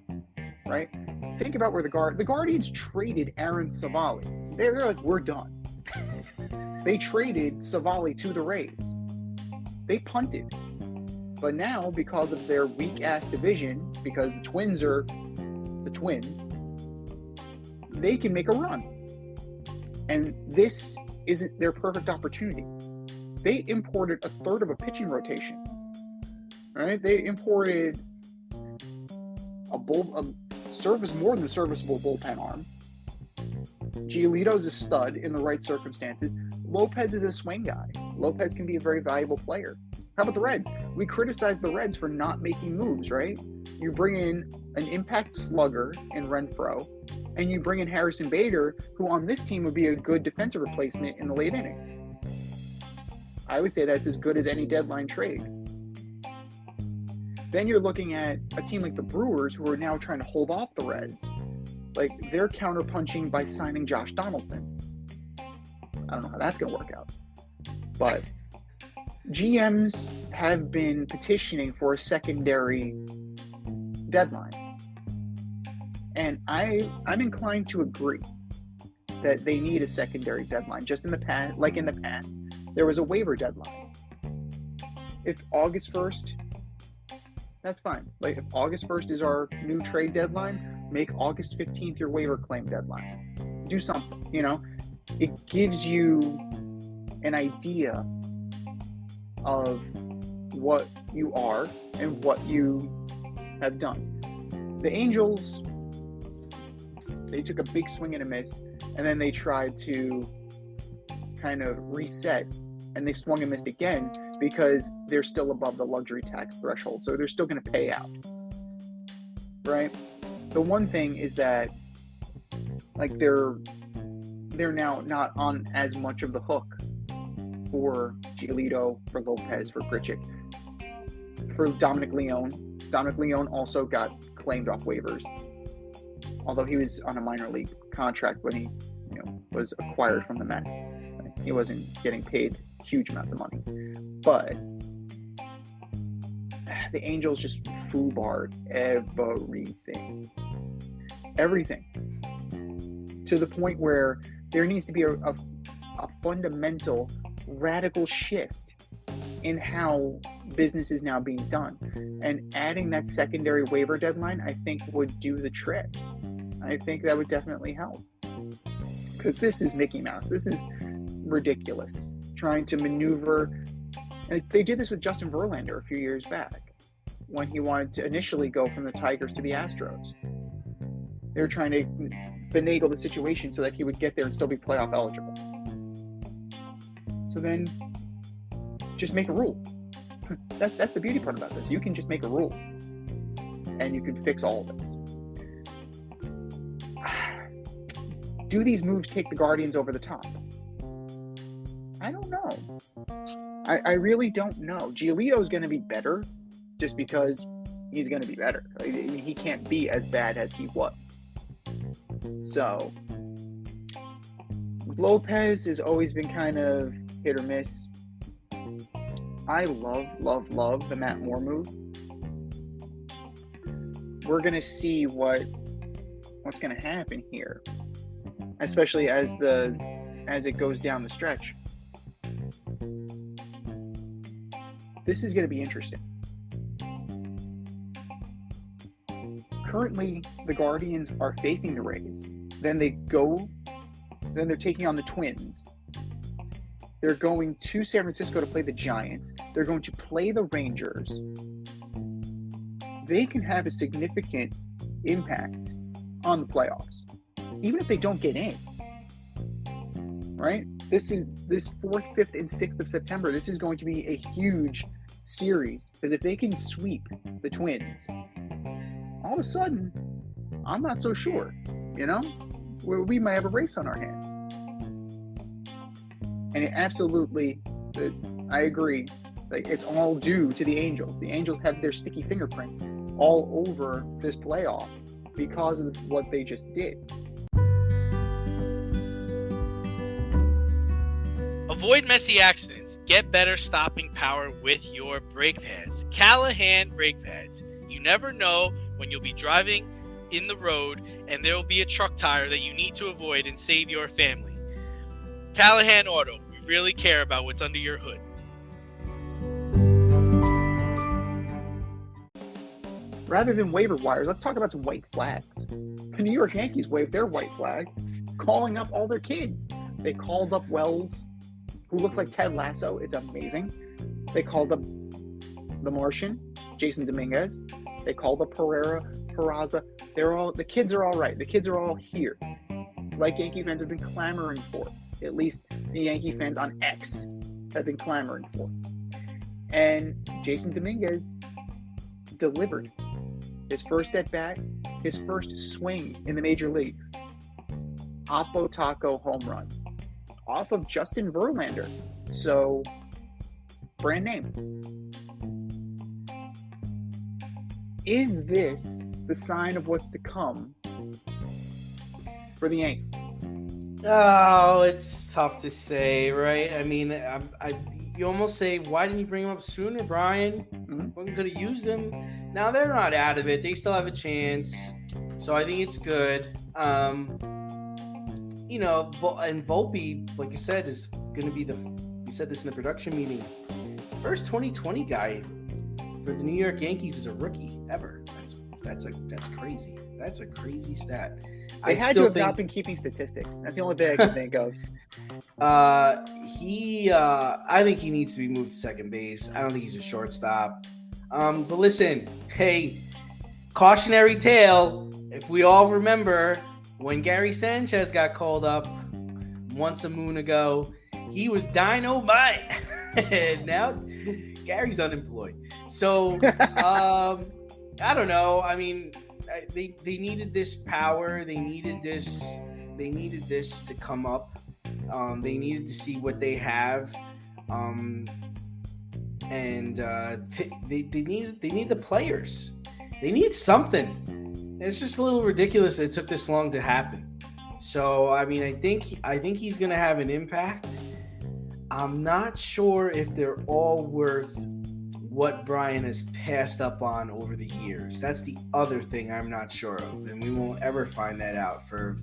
Right? Think about where the Guardians traded Aaron Savali. They're like, we're done. They traded Savali to the Rays. They punted. But now, because of their weak-ass division, because the Twins are the Twins, they can make a run. And this isn't their perfect opportunity. They imported a third of a pitching rotation. All right? They imported more than a serviceable bullpen arm. Giolito's a stud in the right circumstances. Lopez is a swing guy. Lopez can be a very valuable player. How about the Reds? We criticize the Reds for not making moves, right? You bring in an impact slugger in Renfroe, and you bring in Harrison Bader, who on this team would be a good defensive replacement in the late innings. I would say that's as good as any deadline trade. Then you're looking at a team like the Brewers, who are now trying to hold off the Reds. Like, they're counterpunching by signing Josh Donaldson. I don't know how that's going to work out. But GMs have been petitioning for a secondary deadline. And I'm inclined to agree that they need a secondary deadline. Just in the past, there was a waiver deadline. If August 1st, that's fine. Like, if August 1st is our new trade deadline, make August 15th your waiver claim deadline. Do something, you know? It gives you an idea of what you are and what you have done. The Angels, they took a big swing and a miss, and then they tried to kind of reset, and they swung and missed again because they're still above the luxury tax threshold, so they're still going to pay out, right? The one thing is that, like, they're now not on as much of the hook for Giolito, for Lopez, for Grichuk, for Dominic Leone. Dominic Leone also got claimed off waivers, although he was on a minor league contract when he, was acquired from the Mets. He wasn't getting paid huge amounts of money, but the Angels just foobarred everything, to the point where there needs to be a fundamental, radical shift in how business is now being done. And adding that secondary waiver deadline, I think, would do the trick. I think that would definitely help. Because this is Mickey Mouse. This is ridiculous. Trying to maneuver. And they did this with Justin Verlander a few years back when he wanted to initially go from the Tigers to the Astros. They were trying to finagle the situation so that he would get there and still be playoff eligible. So then just make a rule. That's the beauty part about this. You can just make a rule and you can fix all of this. Do these moves take the Guardians over the top? I don't know. I really don't know. Giolito is going to be better just because he's going to be better. I mean, he can't be as bad as he was. So, Lopez has always been kind of hit or miss. I love the Matt Moore move. We're going to see what's going to happen here, especially as it goes down the stretch. This is going to be interesting. Currently, the Guardians are facing the Rays. Then they're taking on the Twins. They're going to San Francisco to play the Giants. They're going to play the Rangers. They can have a significant impact on the playoffs, even if they don't get in. Right? This 4th, 5th, and 6th of September. This is going to be a huge series, because if they can sweep the Twins, all of a sudden, I'm not so sure. We might have a race on our hands. And it absolutely, I agree, like, it's all due to the Angels. The Angels have their sticky fingerprints all over this playoff because of what they just did. Avoid messy accidents. Get better stopping power with your brake pads. Callahan brake pads. You never know when you'll be driving in the road and there will be a truck tire that you need to avoid and save your family. Callahan Auto. We really care about what's under your hood. Rather than waiver wires, let's talk about some white flags. The New York Yankees waved their white flag, calling up all their kids. They called up Wells, who looks like Ted Lasso. It's amazing. They called up the Martian, Jason Dominguez. They called up Peraza. The kids are all right. The kids are all here, like Yankee fans have been clamoring for. At least the Yankee fans on X have been clamoring for. And Jason Dominguez delivered his first at bat, his first swing in the major leagues. Oppo Taco home run off of Justin Verlander. So, brand name. Is this the sign of what's to come for the Yankees? Oh, it's tough to say, right? I mean, you almost say, why didn't you bring him up sooner, Brian? Wasn't going to use them. Now they're not out of it. They still have a chance. So I think it's good. You know, and Volpe, like you said, is going to be we said this in the production meeting, first 2020 guy for the New York Yankees is a rookie ever. That's crazy. That's a crazy stat. They had to have not been keeping statistics. That's the only thing I can think of. I think he needs to be moved to second base. I don't think he's a shortstop. But listen, hey, cautionary tale. If we all remember when Gary Sanchez got called up once a moon ago, he was dynamite. And now Gary's unemployed. So I don't know. I mean, they needed this power. They needed this to come up. They needed to see what they have. And they need the players. They need something. It's just a little ridiculous that it took this long to happen. So I mean, I think he's going to have an impact. I'm not sure if they're all worth what Brian has passed up on over the years. That's the other thing I'm not sure of, and we won't ever find that out for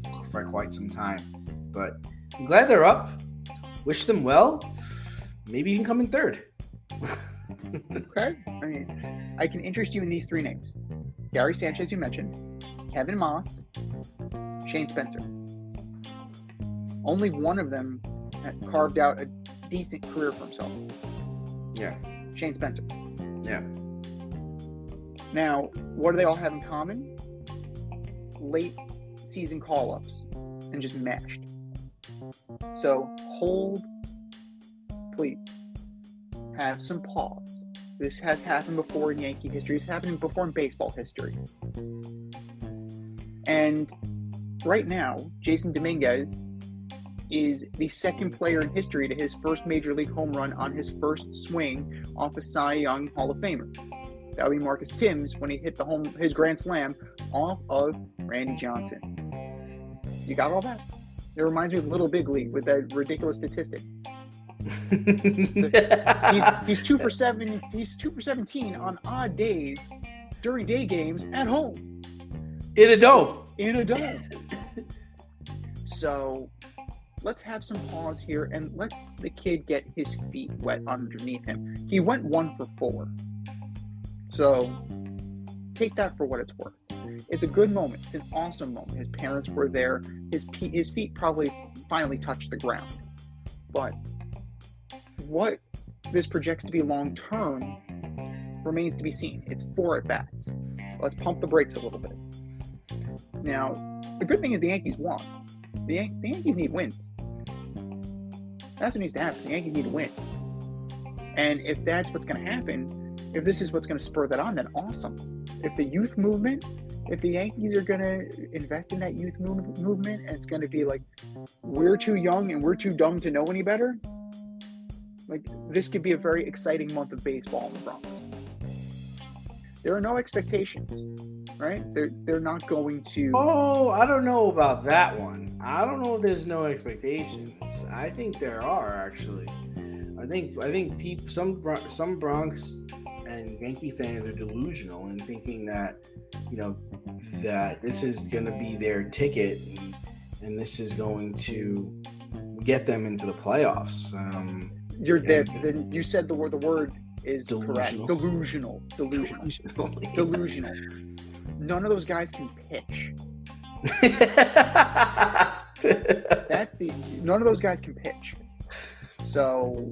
quite some time. But I'm glad they're up. Wish them well. Maybe you can come in third. Okay. I mean, I can interest you in these three names. Gary Sanchez, you mentioned. Kevin Moss. Shane Spencer. Only one of them had carved out a decent career for himself. Yeah. Shane Spencer. Yeah. Now, what do they all have in common? Late season call-ups and just mashed. So hold, please. Have some pause. This has happened before in Yankee history. It's happened before in baseball history. And right now, Jason Dominguez is the second player in history to his first major league home run on his first swing off a Cy Young Hall of Famer. That would be Marcus Timms when he hit his grand slam off of Randy Johnson. You got all that? It reminds me of Little Big League with that ridiculous statistic. He's 2 for 7. He's 2 for 17 on odd days during day games at home in a dome. So let's have some pause here and let the kid get his feet wet underneath him. He went 1 for 4. So take that for what it's worth. It's a good moment. It's an awesome moment. His parents were there. His feet probably finally touched the ground. But what this projects to be long-term remains to be seen. It's 4 at-bats. Let's pump the brakes a little bit. Now, the good thing is the Yankees won. The Yankees need wins. That's what needs to happen. The Yankees need to win. And if that's what's going to happen, if this is what's going to spur that on, then awesome. If the youth movement, if the Yankees are going to invest in that youth movement, and it's going to be like, we're too young and we're too dumb to know any better, like, this could be a very exciting month of baseball in the Bronx. There are no expectations, right? They're not going to... Oh, I don't know about that one. I don't know if there's no expectations. I think there are, actually. I think some Bronx and Yankee fans are delusional in thinking that, that this is going to be their ticket and this is going to get them into the playoffs. You said the word is delusional. Correct. Delusional. None of those guys can pitch. None of those guys can pitch. So,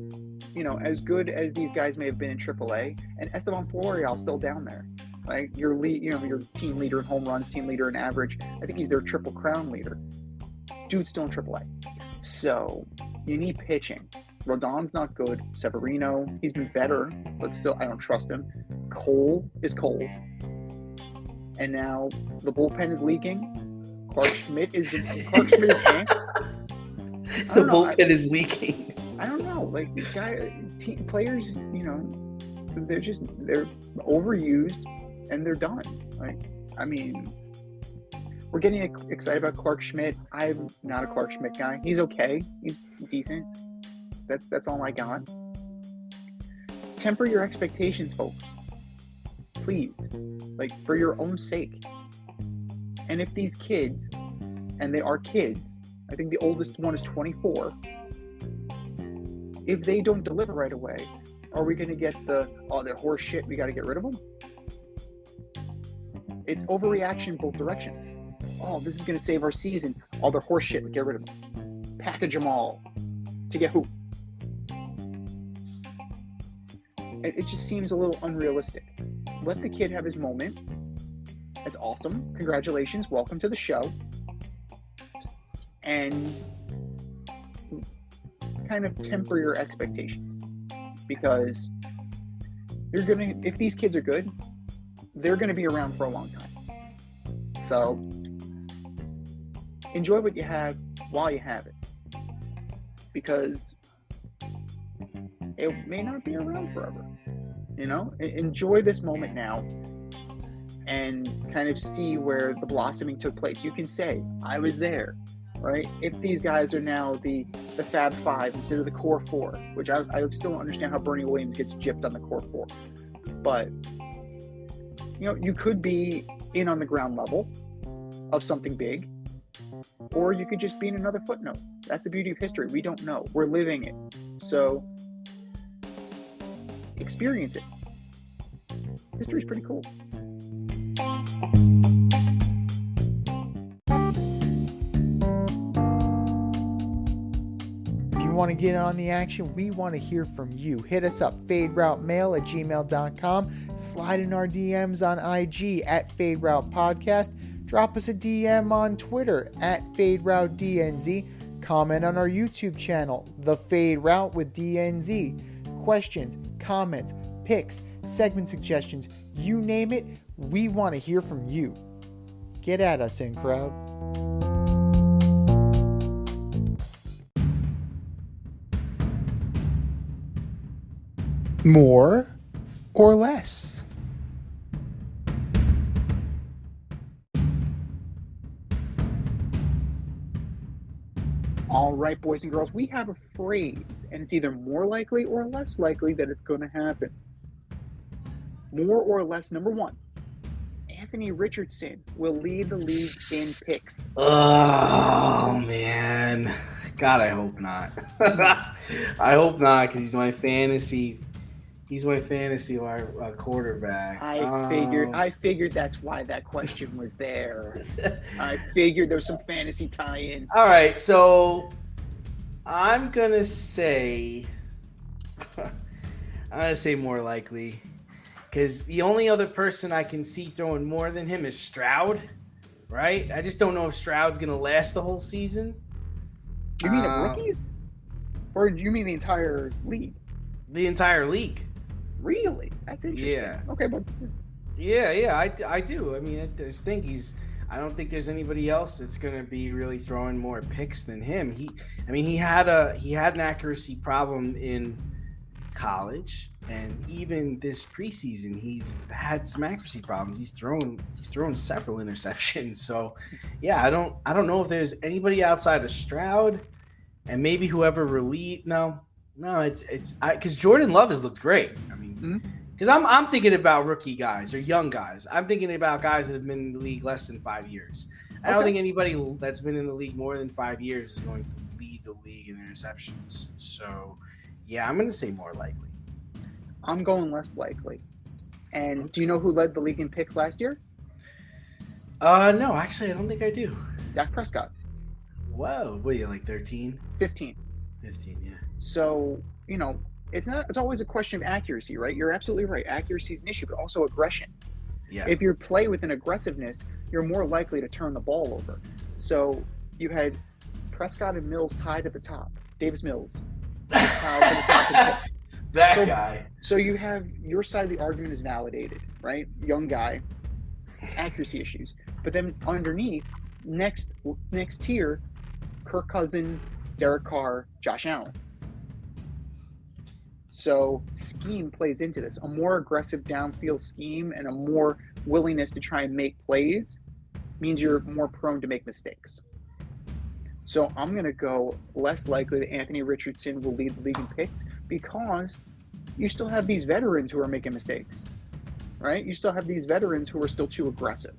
as good as these guys may have been in AAA, and Esteban Florial's still down there. Like your team leader in home runs, team leader in average. I think he's their Triple Crown leader. Dude's still in AAA. So you need pitching. Rodon's not good. Severino, he's been better, but still, I don't trust him. Cole is cold. And now the bullpen is leaking. Clark Schmidt is in. The bullpen is leaking. I don't know. Like, players, they're overused and they're done. Like, I mean, we're getting excited about Clark Schmidt. I'm not a Clark Schmidt guy. He's okay. He's decent. That's all I got. temper your expectations, folks. Please, like, for your own sake. And if these kids, and they are kids, I think the oldest one is 24, if they don't deliver right away, are we going to get they're horse shit, we got to get rid of them? It's overreaction both directions. Oh, this is going to save our season. All their horse shit, get rid of them. Package them all. To get who? It just seems a little unrealistic. Let the kid have his moment. That's awesome. Congratulations. Welcome to the show. And kind of temper your expectations. Because if these kids are good, they're going to be around for a long time. So enjoy what you have while you have it. Because it may not be around forever. Enjoy this moment now and kind of see where the blossoming took place. You can say, I was there, right? If these guys are now the Fab Five instead of the Core Four, which I still don't understand how Bernie Williams gets gypped on the Core Four. But, you could be in on the ground level of something big, or you could just be in another footnote. That's the beauty of history. We don't know. We're living it. So experience it. History's pretty cool. If you want to get on the action, we want to hear from you. Hit us up, faderoutemail@gmail.com. Slide in our DMs on IG @FadeRoutePodcast. Drop us a DM on Twitter @FadeRouteDNZ. Comment on our YouTube channel, The Fade Route with DNZ. Questions, comments, picks, segment suggestions, you name it, we want to hear from you. Get at us, in crowd. More or less? All right, boys and girls, we have a phrase, and it's either more likely or less likely that it's going to happen. More or less, number one, Anthony Richardson will lead the league in picks. Oh, man. God, I hope not. I hope not, because he's my fantasy quarterback. I figured that's why that question was there. I figured there was some fantasy tie-in. All right, so I'm gonna say more likely, because the only other person I can see throwing more than him is Stroud, right? I just don't know if Stroud's gonna last the whole season. You mean of rookies, or do you mean the entire league? The entire league. Really? That's interesting. Yeah. Okay, but yeah, I do. I mean, I just think I don't think there's anybody else that's going to be really throwing more picks than him. He had an accuracy problem in college, and even this preseason, he's had some accuracy problems. He's thrown several interceptions. So, yeah, I don't know if there's anybody outside of Stroud, and maybe whoever relieved. No, it's because Jordan Love has looked great. I mean, because I'm thinking about rookie guys or young guys. I'm thinking about guys that have been in the league less than 5 years. I don't think anybody that's been in the league more than 5 years is going to lead the league in interceptions. So, yeah, I'm going to say more likely. I'm going less likely. And do you know who led the league in picks last year? No, actually, I don't think I do. Dak Prescott. Whoa, what are you, like 13? 15. 15, yeah. So, it's always a question of accuracy, right? You're absolutely right. Accuracy is an issue, but also aggression. Yeah. If you play with an aggressiveness, you're more likely to turn the ball over. So you had Prescott and Mills tied at the top. Davis Mills tied at the top in picks. That guy. So you have your side of the argument is validated, right? Young guy, accuracy issues. But then underneath, next tier, Kirk Cousins, Derek Carr, Josh Allen. So scheme plays into this. A more aggressive downfield scheme and a more willingness to try and make plays means you're more prone to make mistakes. So I'm going to go less likely that Anthony Richardson will lead the league in picks because you still have these veterans who are making mistakes, right? You still have these veterans who are still too aggressive.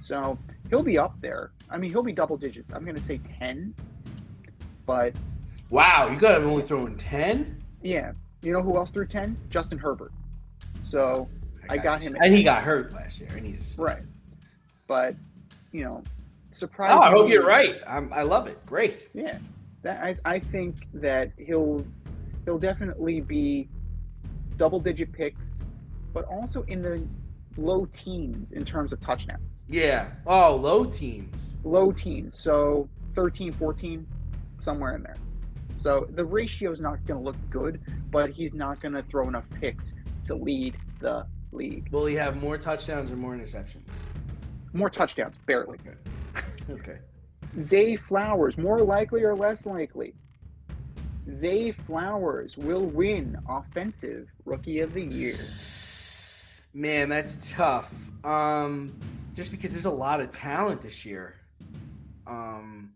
So he'll be up there. I mean, he'll be double digits. I'm going to say 10, but Wow, you got him only throwing 10? yeah. You know who else threw 10? Justin Herbert. So I got him. And he got hurt last year. And he's right. But, surprise. Oh, I hope you're right. I love it. Great. Yeah. I think that he'll definitely be double-digit picks, but also in the low teens in terms of touchdowns. Yeah. Oh, low teens. Low teens. So 13, 14, somewhere in there. So the ratio is not going to look good, but he's not going to throw enough picks to lead the league. Will he have more touchdowns or more interceptions? More touchdowns, barely. Okay. Zay Flowers, more likely or less likely? Zay Flowers will win Offensive Rookie of the Year. Man, that's tough. Just because there's a lot of talent this year. I'm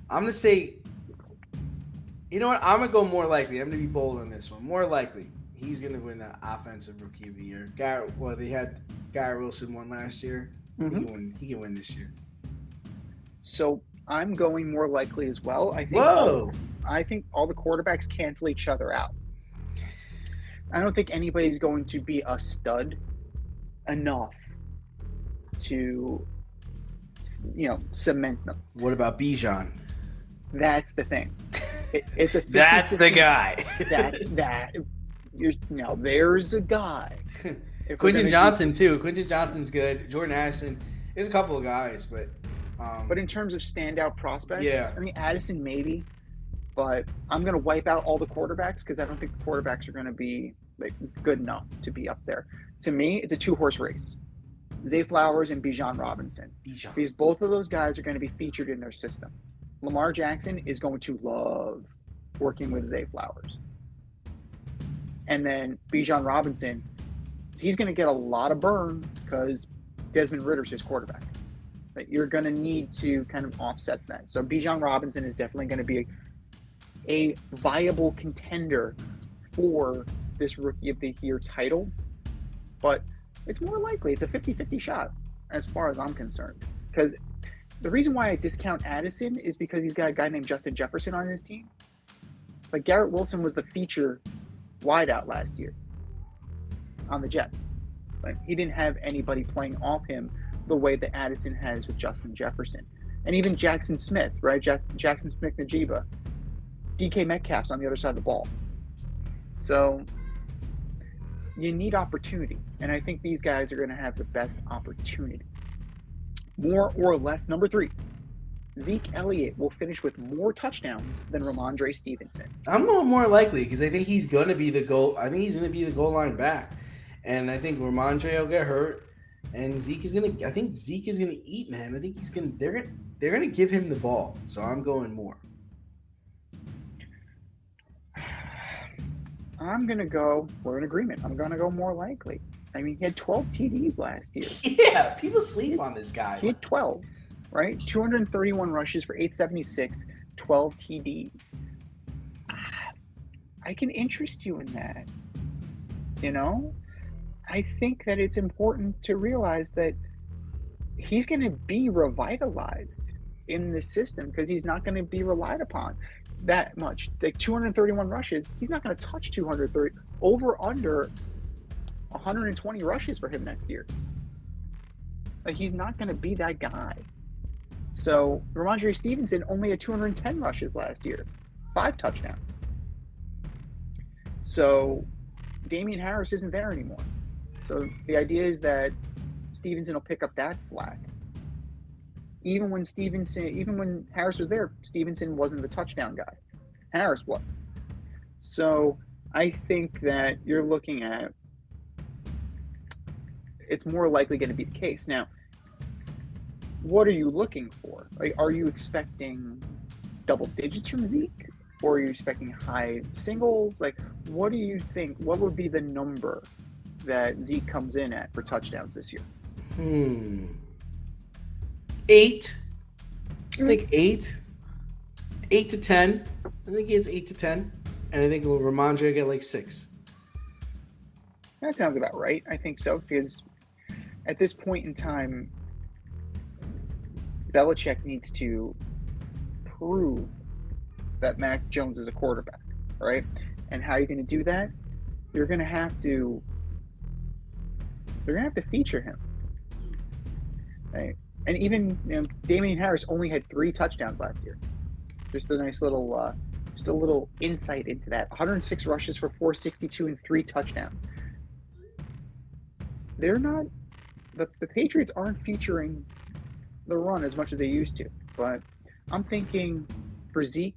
going to say, you know what? I'm going to go more likely. I'm going to be bold on this one. More likely, he's going to win the Offensive Rookie of the Year. They had Garrett Wilson won last year. Mm-hmm. He can win this year. So I'm going more likely as well. I think all the quarterbacks cancel each other out. I don't think anybody's going to be a stud enough to, cement them. What about Bijan? That's the thing. It's a 50-50. That's the guy. There's a guy. Quentin Johnson too. Quentin Johnson's good. Jordan Addison. There's a couple of guys, but in terms of standout prospects, yeah. I mean Addison maybe, but I'm gonna wipe out all the quarterbacks because I don't think the quarterbacks are gonna be good enough to be up there. To me, it's a 2-horse race. Zay Flowers and Bijan Robinson. Because both of those guys are going to be featured in their system. Lamar Jackson is going to love working with Zay Flowers. And then Bijan Robinson, he's going to get a lot of burn because Desmond Ritter's his quarterback. But you're going to need to kind of offset that. So Bijan Robinson is definitely going to be a viable contender for this Rookie of the Year title. But it's more likely. It's a 50-50 shot as far as I'm concerned. Because the reason why I discount Addison is because he's got a guy named Justin Jefferson on his team. But Garrett Wilson was the feature wideout last year on the Jets. Like, he didn't have anybody playing off him the way that Addison has with Justin Jefferson. And even Jackson Smith, right? Jackson Smith-Najiba. DK Metcalf's on the other side of the ball. So you need opportunity. And I think these guys are going to have the best opportunity. More or less, number 3. Zeke Elliott will finish with more touchdowns than Ramondre Stevenson. I'm going more likely because I think he's going to be the goal. I think he's going to be the goal line back. And I think Ramondre will get hurt. And Zeke is going to eat, man. I think they're going to give him the ball. So I'm going more. We're in agreement. I'm going to go more likely. I mean, he had 12 TDs last year. Yeah, people sleep on this guy. He had 12, right? 231 rushes for 876, 12 TDs. I can interest you in that. I think that it's important to realize that he's going to be revitalized in this system because he's not going to be relied upon that much. Like 231 rushes, he's not going to touch 230 under 120 rushes for him next year. Like, he's not going to be that guy. So Ramondre Stevenson only had 210 rushes last year, 5 touchdowns. So Damian Harris isn't there anymore. So the idea is that Stevenson will pick up that slack. Even when Harris was there, Stevenson wasn't the touchdown guy. Harris was. So I think that you're looking at it's more likely going to be the case. Now, what are you looking for? Like, are you expecting double digits from Zeke? Or are you expecting high singles? Like, what do you think? What would be the number that Zeke comes in at for touchdowns this year? 8. I think 8. 8 to 10. I think he has 8 to 10. And I think Ramondre will get like 6. That sounds about right. I think so, because at this point in time, Belichick needs to prove that Mac Jones is a quarterback, right? And how you're going to do that? You're going to have to feature him, right? And even Damian Harris only had 3 touchdowns last year. Just a nice little, just a little insight into that. 106 rushes for 462 and 3 touchdowns. They're not the Patriots aren't featuring the run as much as they used to. But I'm thinking for Zeke,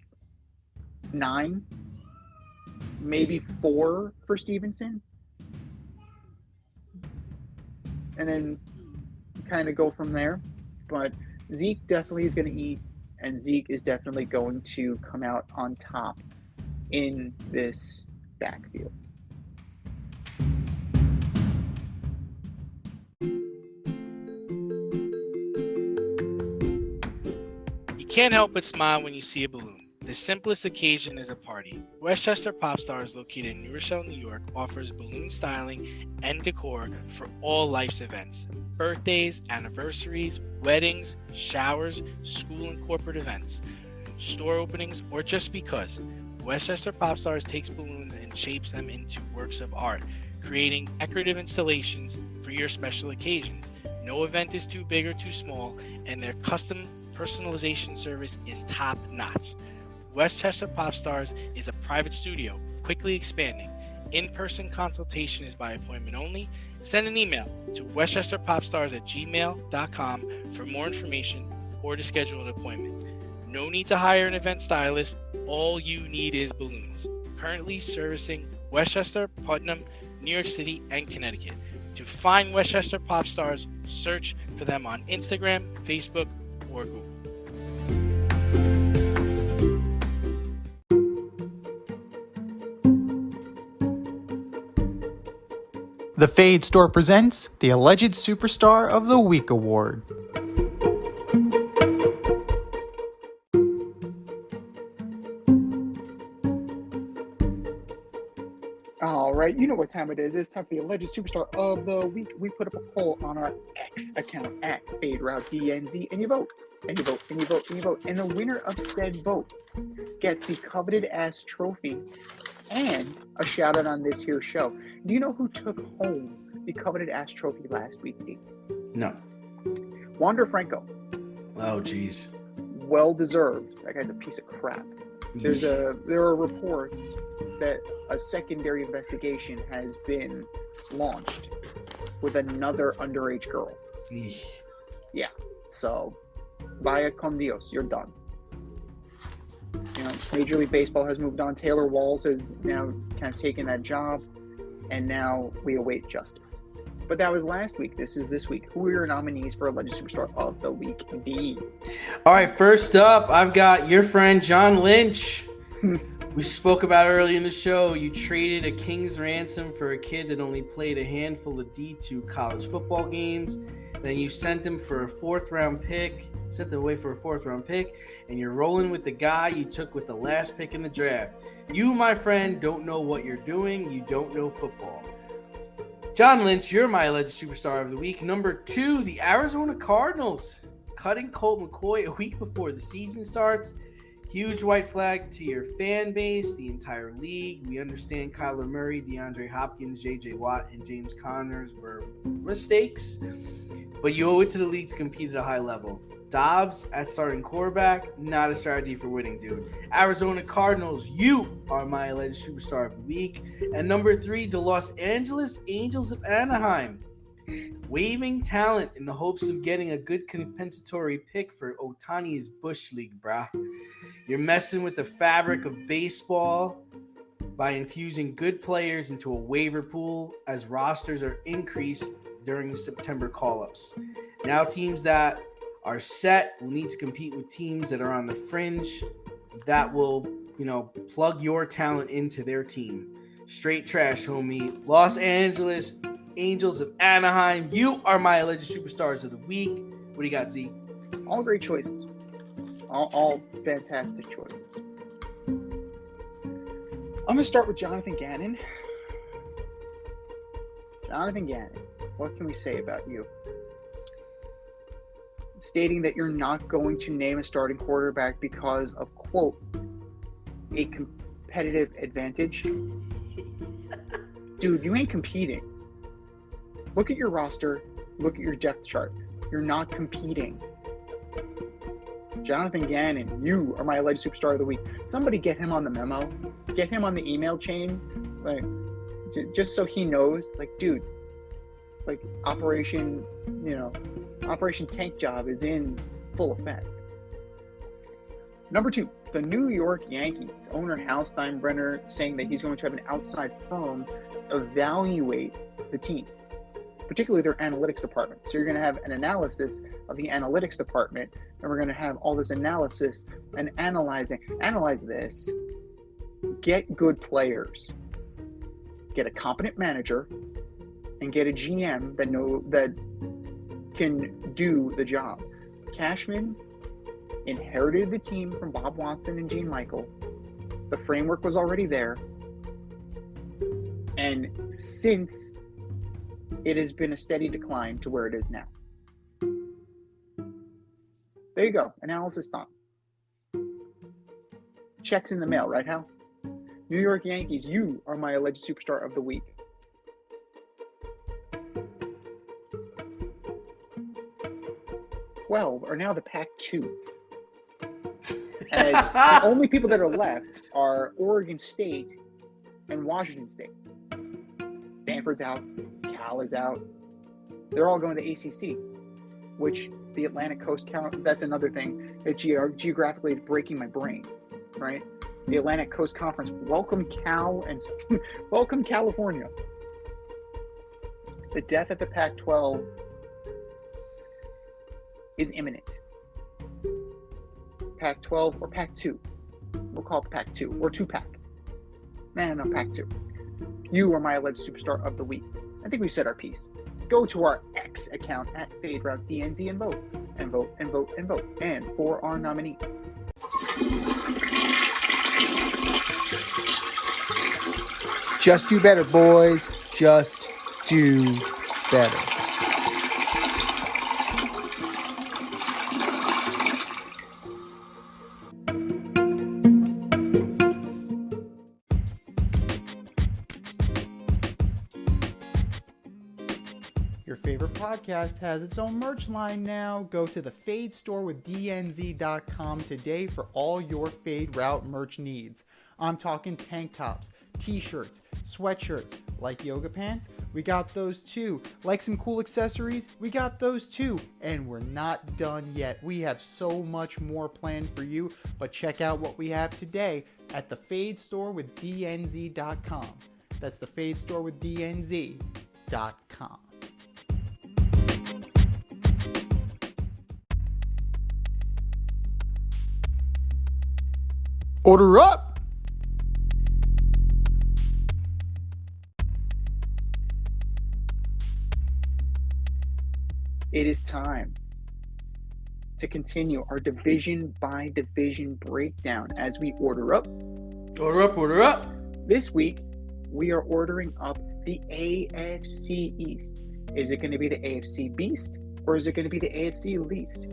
9, maybe 4 for Stevenson, and then kind of go from there. But Zeke definitely is going to eat, and Zeke is definitely going to come out on top in this backfield. You can't help but smile when you see a balloon. The simplest occasion is a party. Westchester Pop Stars, located in New Rochelle, New York, offers balloon styling and decor for all life's events. Birthdays, anniversaries, weddings, showers, school and corporate events, store openings, or just because. Westchester Pop Stars takes balloons and shapes them into works of art, creating decorative installations for your special occasions. No event is too big or too small, and their custom personalization service is top-notch. Westchester Pop Stars is a private studio, quickly expanding. In-person consultation is by appointment only. Send an email to westchesterpopstars@gmail.com for more information or to schedule an appointment. No need to hire an event stylist. All you need is balloons. Currently servicing Westchester, Putnam, New York City, and Connecticut. To find Westchester Pop Stars, search for them on Instagram, Facebook, or Google. The Fade Store presents the Alleged Superstar of the Week Award. All right, you know what time it is. It's time for the Alleged Superstar of the Week. We put up a poll on our X account at FadeRouteDNZ, and you vote, and you vote, and you vote, and you vote. And the winner of said vote gets the coveted ass trophy and a shout out on this here show. Do you know who took home the coveted ass trophy last week, Dean? No. Wander Franco. Oh, geez. Well deserved. That guy's a piece of crap. There are reports that a secondary investigation has been launched with another underage girl. Eesh. Yeah. So, vaya con Dios, you're done. You know, Major League Baseball has moved on. Taylor Walls has now kind of taken that job, and now we await justice. But that was last week. This is this week. Who are your nominees for Alleged Superstar of the Week, D? All right, first up, I've got your friend John Lynch. We spoke about early in the show. You traded a king's ransom for a kid that only played a handful of D2 college football games. Then you sent him for a 4th-round pick. Sent him away for a 4th-round pick, and you're rolling with the guy you took with the last pick in the draft. You, my friend, don't know what you're doing. You don't know football. John Lynch, you're my Alleged Superstar of the Week. Number 2, the Arizona Cardinals. Cutting Colt McCoy a week before the season starts. Huge white flag to your fan base, the entire league. We understand Kyler Murray, DeAndre Hopkins, J.J. Watt, and James Connors were mistakes, but you owe it to the league to compete at a high level. Dobbs at starting quarterback, not a strategy for winning, dude. Arizona Cardinals, you are my Alleged Superstar of the Week. And number 3, the Los Angeles Angels of Anaheim. Waiving talent in the hopes of getting a good compensatory pick for Ohtani's Bush League, brah. You're messing with the fabric of baseball by infusing good players into a waiver pool as rosters are increased during September call-ups. Now teams that are set will need to compete with teams that are on the fringe that will, plug your talent into their team. Straight trash, homie. Los Angeles Angels of Anaheim, you are my Alleged Superstars of the Week. What do you got, Z? All great choices. All fantastic choices. I'm going to start with Jonathan Gannon. Jonathan Gannon, what can we say about you? Stating that you're not going to name a starting quarterback because of, quote, a competitive advantage. Dude, you ain't competing. Look at your roster. Look at your depth chart. You're not competing. Jonathan Gannon, you are my alleged superstar of the week. Somebody get him on the memo. Get him on the email chain. Like, just so he knows, like, dude, like, Operation Tank Job is in full effect. Number 2, the New York Yankees. Owner Hal Steinbrenner saying that he's going to have an outside firm evaluate the team, particularly their analytics department. So you're going to have an analysis of the analytics department, and we're going to have all this analysis and analyze this. Get good players. Get a competent manager, and get a GM that can do the job. Cashman inherited the team from Bob Watson and Gene Michael. The framework was already there. And since it has been a steady decline to where it is now. There you go. Analysis done. Checks in the mail, right, Hal? New York Yankees, you are my alleged superstar of the week. Twelve are now the Pac-2. And the only people that are left are Oregon State and Washington State. Stanford's out. Cal is out. They're all going to ACC, which the Atlantic Coast count. That's another thing that geographically is breaking my brain, right? The Atlantic Coast Conference. Welcome Cal and welcome California. The death of the Pac-12 is imminent. Pac-12 or Pac-2. We'll call it Pac-2 or 2-Pac. No, Pac-2. You are my alleged superstar of the week. I think we've said our piece. Go to our X account at FadeRouteDNZ and vote. And vote, and vote, and vote. And for our nominee. Just do better, boys. Just do better. Your favorite podcast has its own merch line now. Go to the Fade store with DNZ.com today for all your Fade Route merch needs. I'm talking tank tops, t-shirts, sweatshirts, like yoga pants, we got those too. Like some cool accessories, we got those too. And we're not done yet. We have so much more planned for you, but check out what we have today at the Fade store with DNZ.com. That's the Fade store with DNZ.com. Order up! It is time to continue our division by division breakdown as we order up. Order up, order up. This week, we are ordering up the AFC East. Is it going to be the AFC Beast or is it going to be the AFC Least?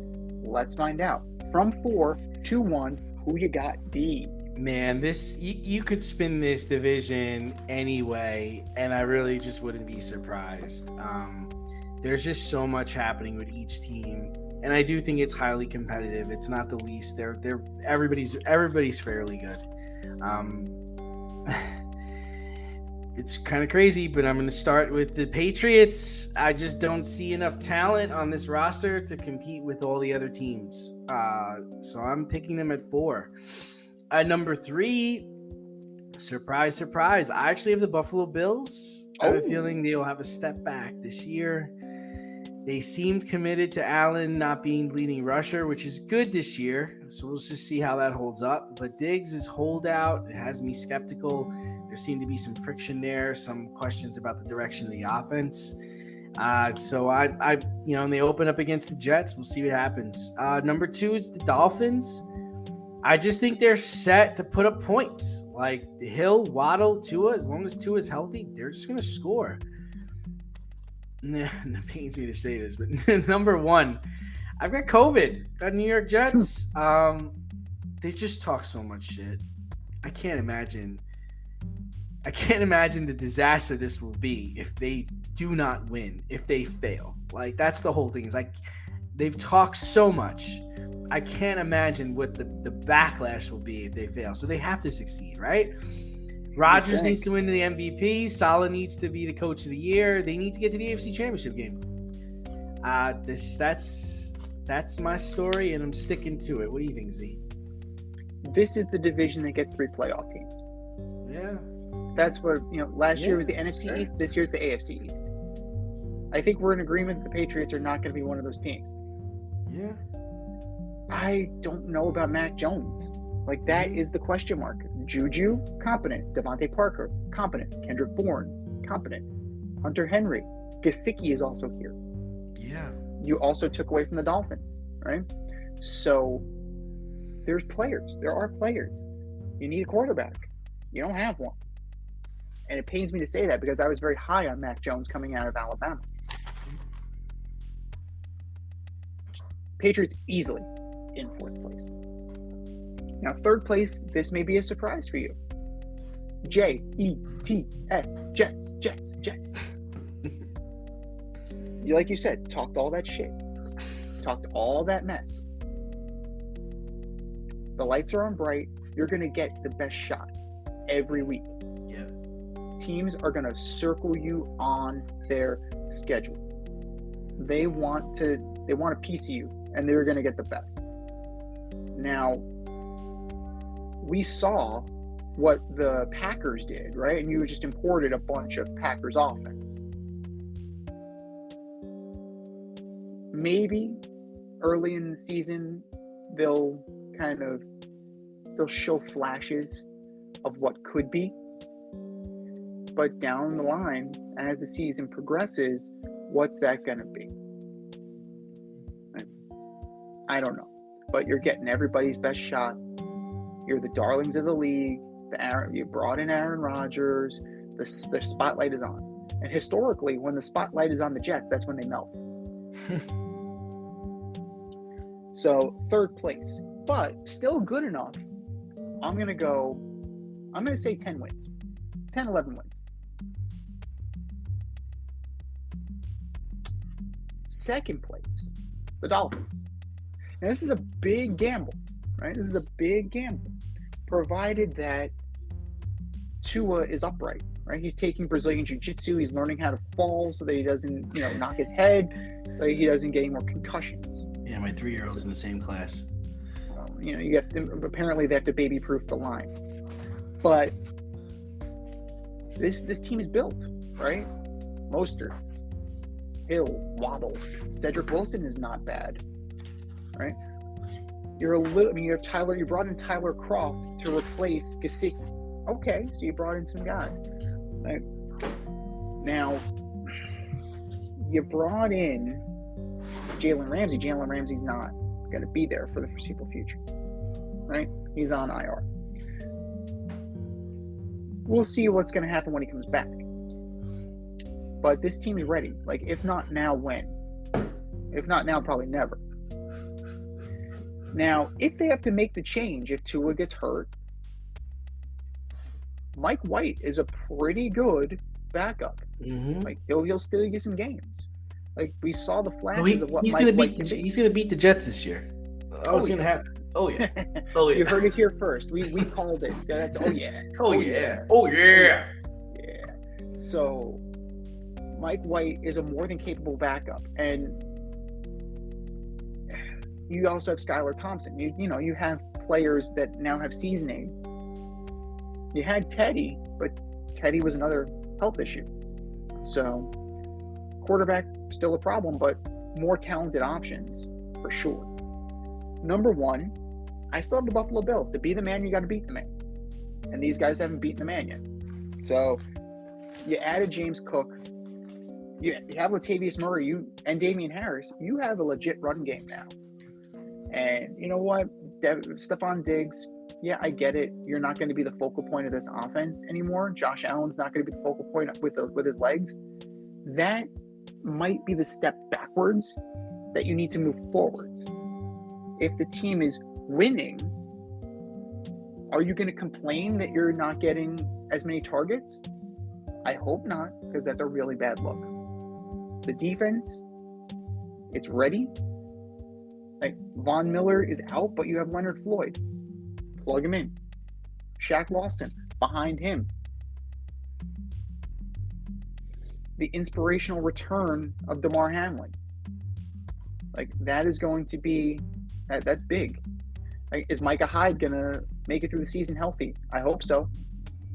Let's find out. From 4 to 1, who you got, D? Man, you could spin this division anyway, and I really just wouldn't be surprised. There's just so much happening with each team, and I do think it's highly competitive. It's not the least. Everybody's fairly good. It's kind of crazy, but I'm going to start with the Patriots. I just don't see enough talent on this roster to compete with all the other teams. So I'm picking them at 4. At number 3, surprise, surprise. I actually have the Buffalo Bills. I have a feeling they'll have a step back this year. They seemed committed to Allen not being leading rusher, which is good this year. So we'll just see how that holds up. But Diggs is holdout. It has me skeptical. There seemed to be some friction there, some questions about the direction of the offense. So and they open up against the Jets. We'll see what happens. Number 2 is the Dolphins. I just think they're set to put up points. Like Hill, Waddle, Tua, as long as Tua's healthy, they're just going to score. Nah, it pains me to say this, but number one, I've got COVID. Got New York Jets. They just talk so much shit. I can't imagine the disaster this will be if they do not win, if they fail. Like, that's the whole thing. It's like they've talked so much. I can't imagine what the backlash will be if they fail. So they have to succeed, right? Rodgers needs to win the MVP. Saleh needs to be the coach of the year. They need to get to the AFC Championship game. That's my story, and I'm sticking to it. What do you think, Z? This is the division that gets 3 playoff teams. Yeah. That's what, last year was the NFC East. This year's the AFC East. I think we're in agreement that the Patriots are not going to be one of those teams. Yeah. I don't know about Mac Jones. Like, that is the question mark. Juju, competent. Devontae Parker, competent. Kendrick Bourne, competent. Hunter Henry. Gesicki is also here. Yeah. You also took away from the Dolphins, right? So there's players. There are players. You need a quarterback. You don't have one. And it pains me to say that because I was very high on Mac Jones coming out of Alabama. Patriots easily in 4th place. Now, 3rd place, this may be a surprise for you. Jets, Jets. Like you said, talked all that shit. Talked all that mess. The lights are on bright. You're going to get the best shot every week. Yeah. Teams are going to circle you on their schedule. They want a piece of you, and they're going to get the best. Now, we saw what the Packers did, right? And you just imported a bunch of Packers offense. Maybe early in the season, they'll show flashes of what could be. But down the line, as the season progresses, what's that going to be? I don't know. But you're getting everybody's best shot. You're the darlings of the league. You brought in Aaron Rodgers. The spotlight is on. And historically, when the spotlight is on the Jets, that's when they melt. So, 3rd place. But still good enough. I'm going to say 10 wins. 10, 11 wins. 2nd place, the Dolphins. Now, this is a big gamble, right? This is a big gamble, provided that Tua is upright, right? He's taking Brazilian Jiu-Jitsu. He's learning how to fall so that he doesn't, knock his head, so he doesn't get any more concussions. Yeah, my 3-year-old's in the same class. You have to, apparently they have to baby-proof the line. But this team is built, right? Mostert, Hill, Waddle, Cedric Wilson is not bad, right? You have Tyler. You brought in Tyler Kroft to replace Gesicki. Okay, so you brought in some guys. Right? Now, you brought in Jalen Ramsey. Jalen Ramsey's not going to be there for the foreseeable future, right? He's on IR. We'll see what's going to happen when he comes back. But this team's ready. Like, if not now, when? If not now, probably never. Now, if they have to make the change, if Tua gets hurt, Mike White is a pretty good backup. Mm-hmm. Like, he'll still get some games. Like, we saw the flashes of what he's Mike gonna White can be. He's going to beat the Jets this year. Oh, it's going to happen. Oh, yeah. Oh, yeah. You heard it here first. We called it. That's, oh, yeah. Oh, yeah. Oh, yeah. Yeah. So, Mike White is a more than capable backup. And you also have Skylar Thompson. You have players that now have seasoning. You had Teddy, but Teddy was another health issue. So, quarterback, still a problem, but more talented options for sure. Number one, I still have the Buffalo Bills. To be the man, you got to beat the man. And these guys haven't beaten the man yet. So, you added James Cook. You have Latavius Murray and Damian Harris. You have a legit run game now. And you know what? Stephon Diggs, yeah, I get it. You're not going to be the focal point of this offense anymore. Josh Allen's not going to be the focal point with his legs. That might be the step backwards that you need to move forwards. If the team is winning, are you going to complain that you're not getting as many targets? I hope not, because that's a really bad look. The defense, it's ready. Like, Von Miller is out, but you have Leonard Floyd. Plug him in. Shaq Lawson behind him. The inspirational return of DeMar Hamlin. Like, that is going to be, that's big. Like, is Micah Hyde going to make it through the season healthy? I hope so.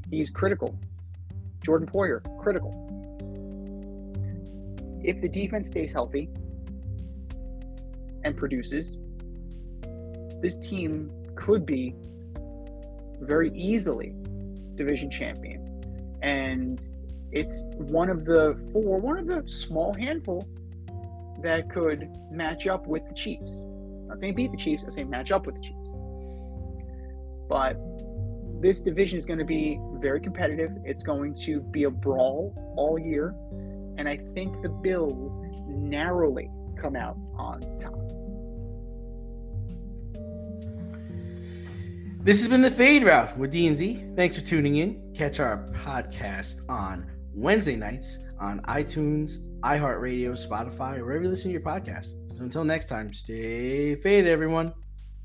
He's critical. Jordan Poyer, critical. If the defense stays healthy and produces, this team could be very easily division champion. And it's one of the small handful that could match up with the Chiefs. I'm not saying beat the Chiefs, I'm saying match up with the Chiefs. But this division is going to be very competitive. It's going to be a brawl all year. And I think the Bills narrowly come out on top. This has been the Fade Route with D&Z. Thanks for tuning in. Catch our podcast on Wednesday nights on iTunes, iHeartRadio, Spotify, or wherever you listen to your podcast. So until next time, stay faded, everyone.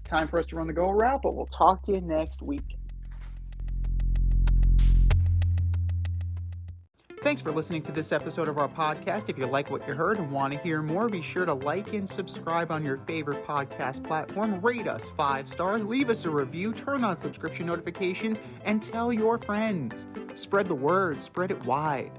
Time for us to run the go route, but we'll talk to you next week. Thanks for listening to this episode of our podcast. If you like what you heard and want to hear more, be sure to like and subscribe on your favorite podcast platform. Rate us 5 stars, leave us a review, turn on subscription notifications, and tell your friends. Spread the word, spread it wide.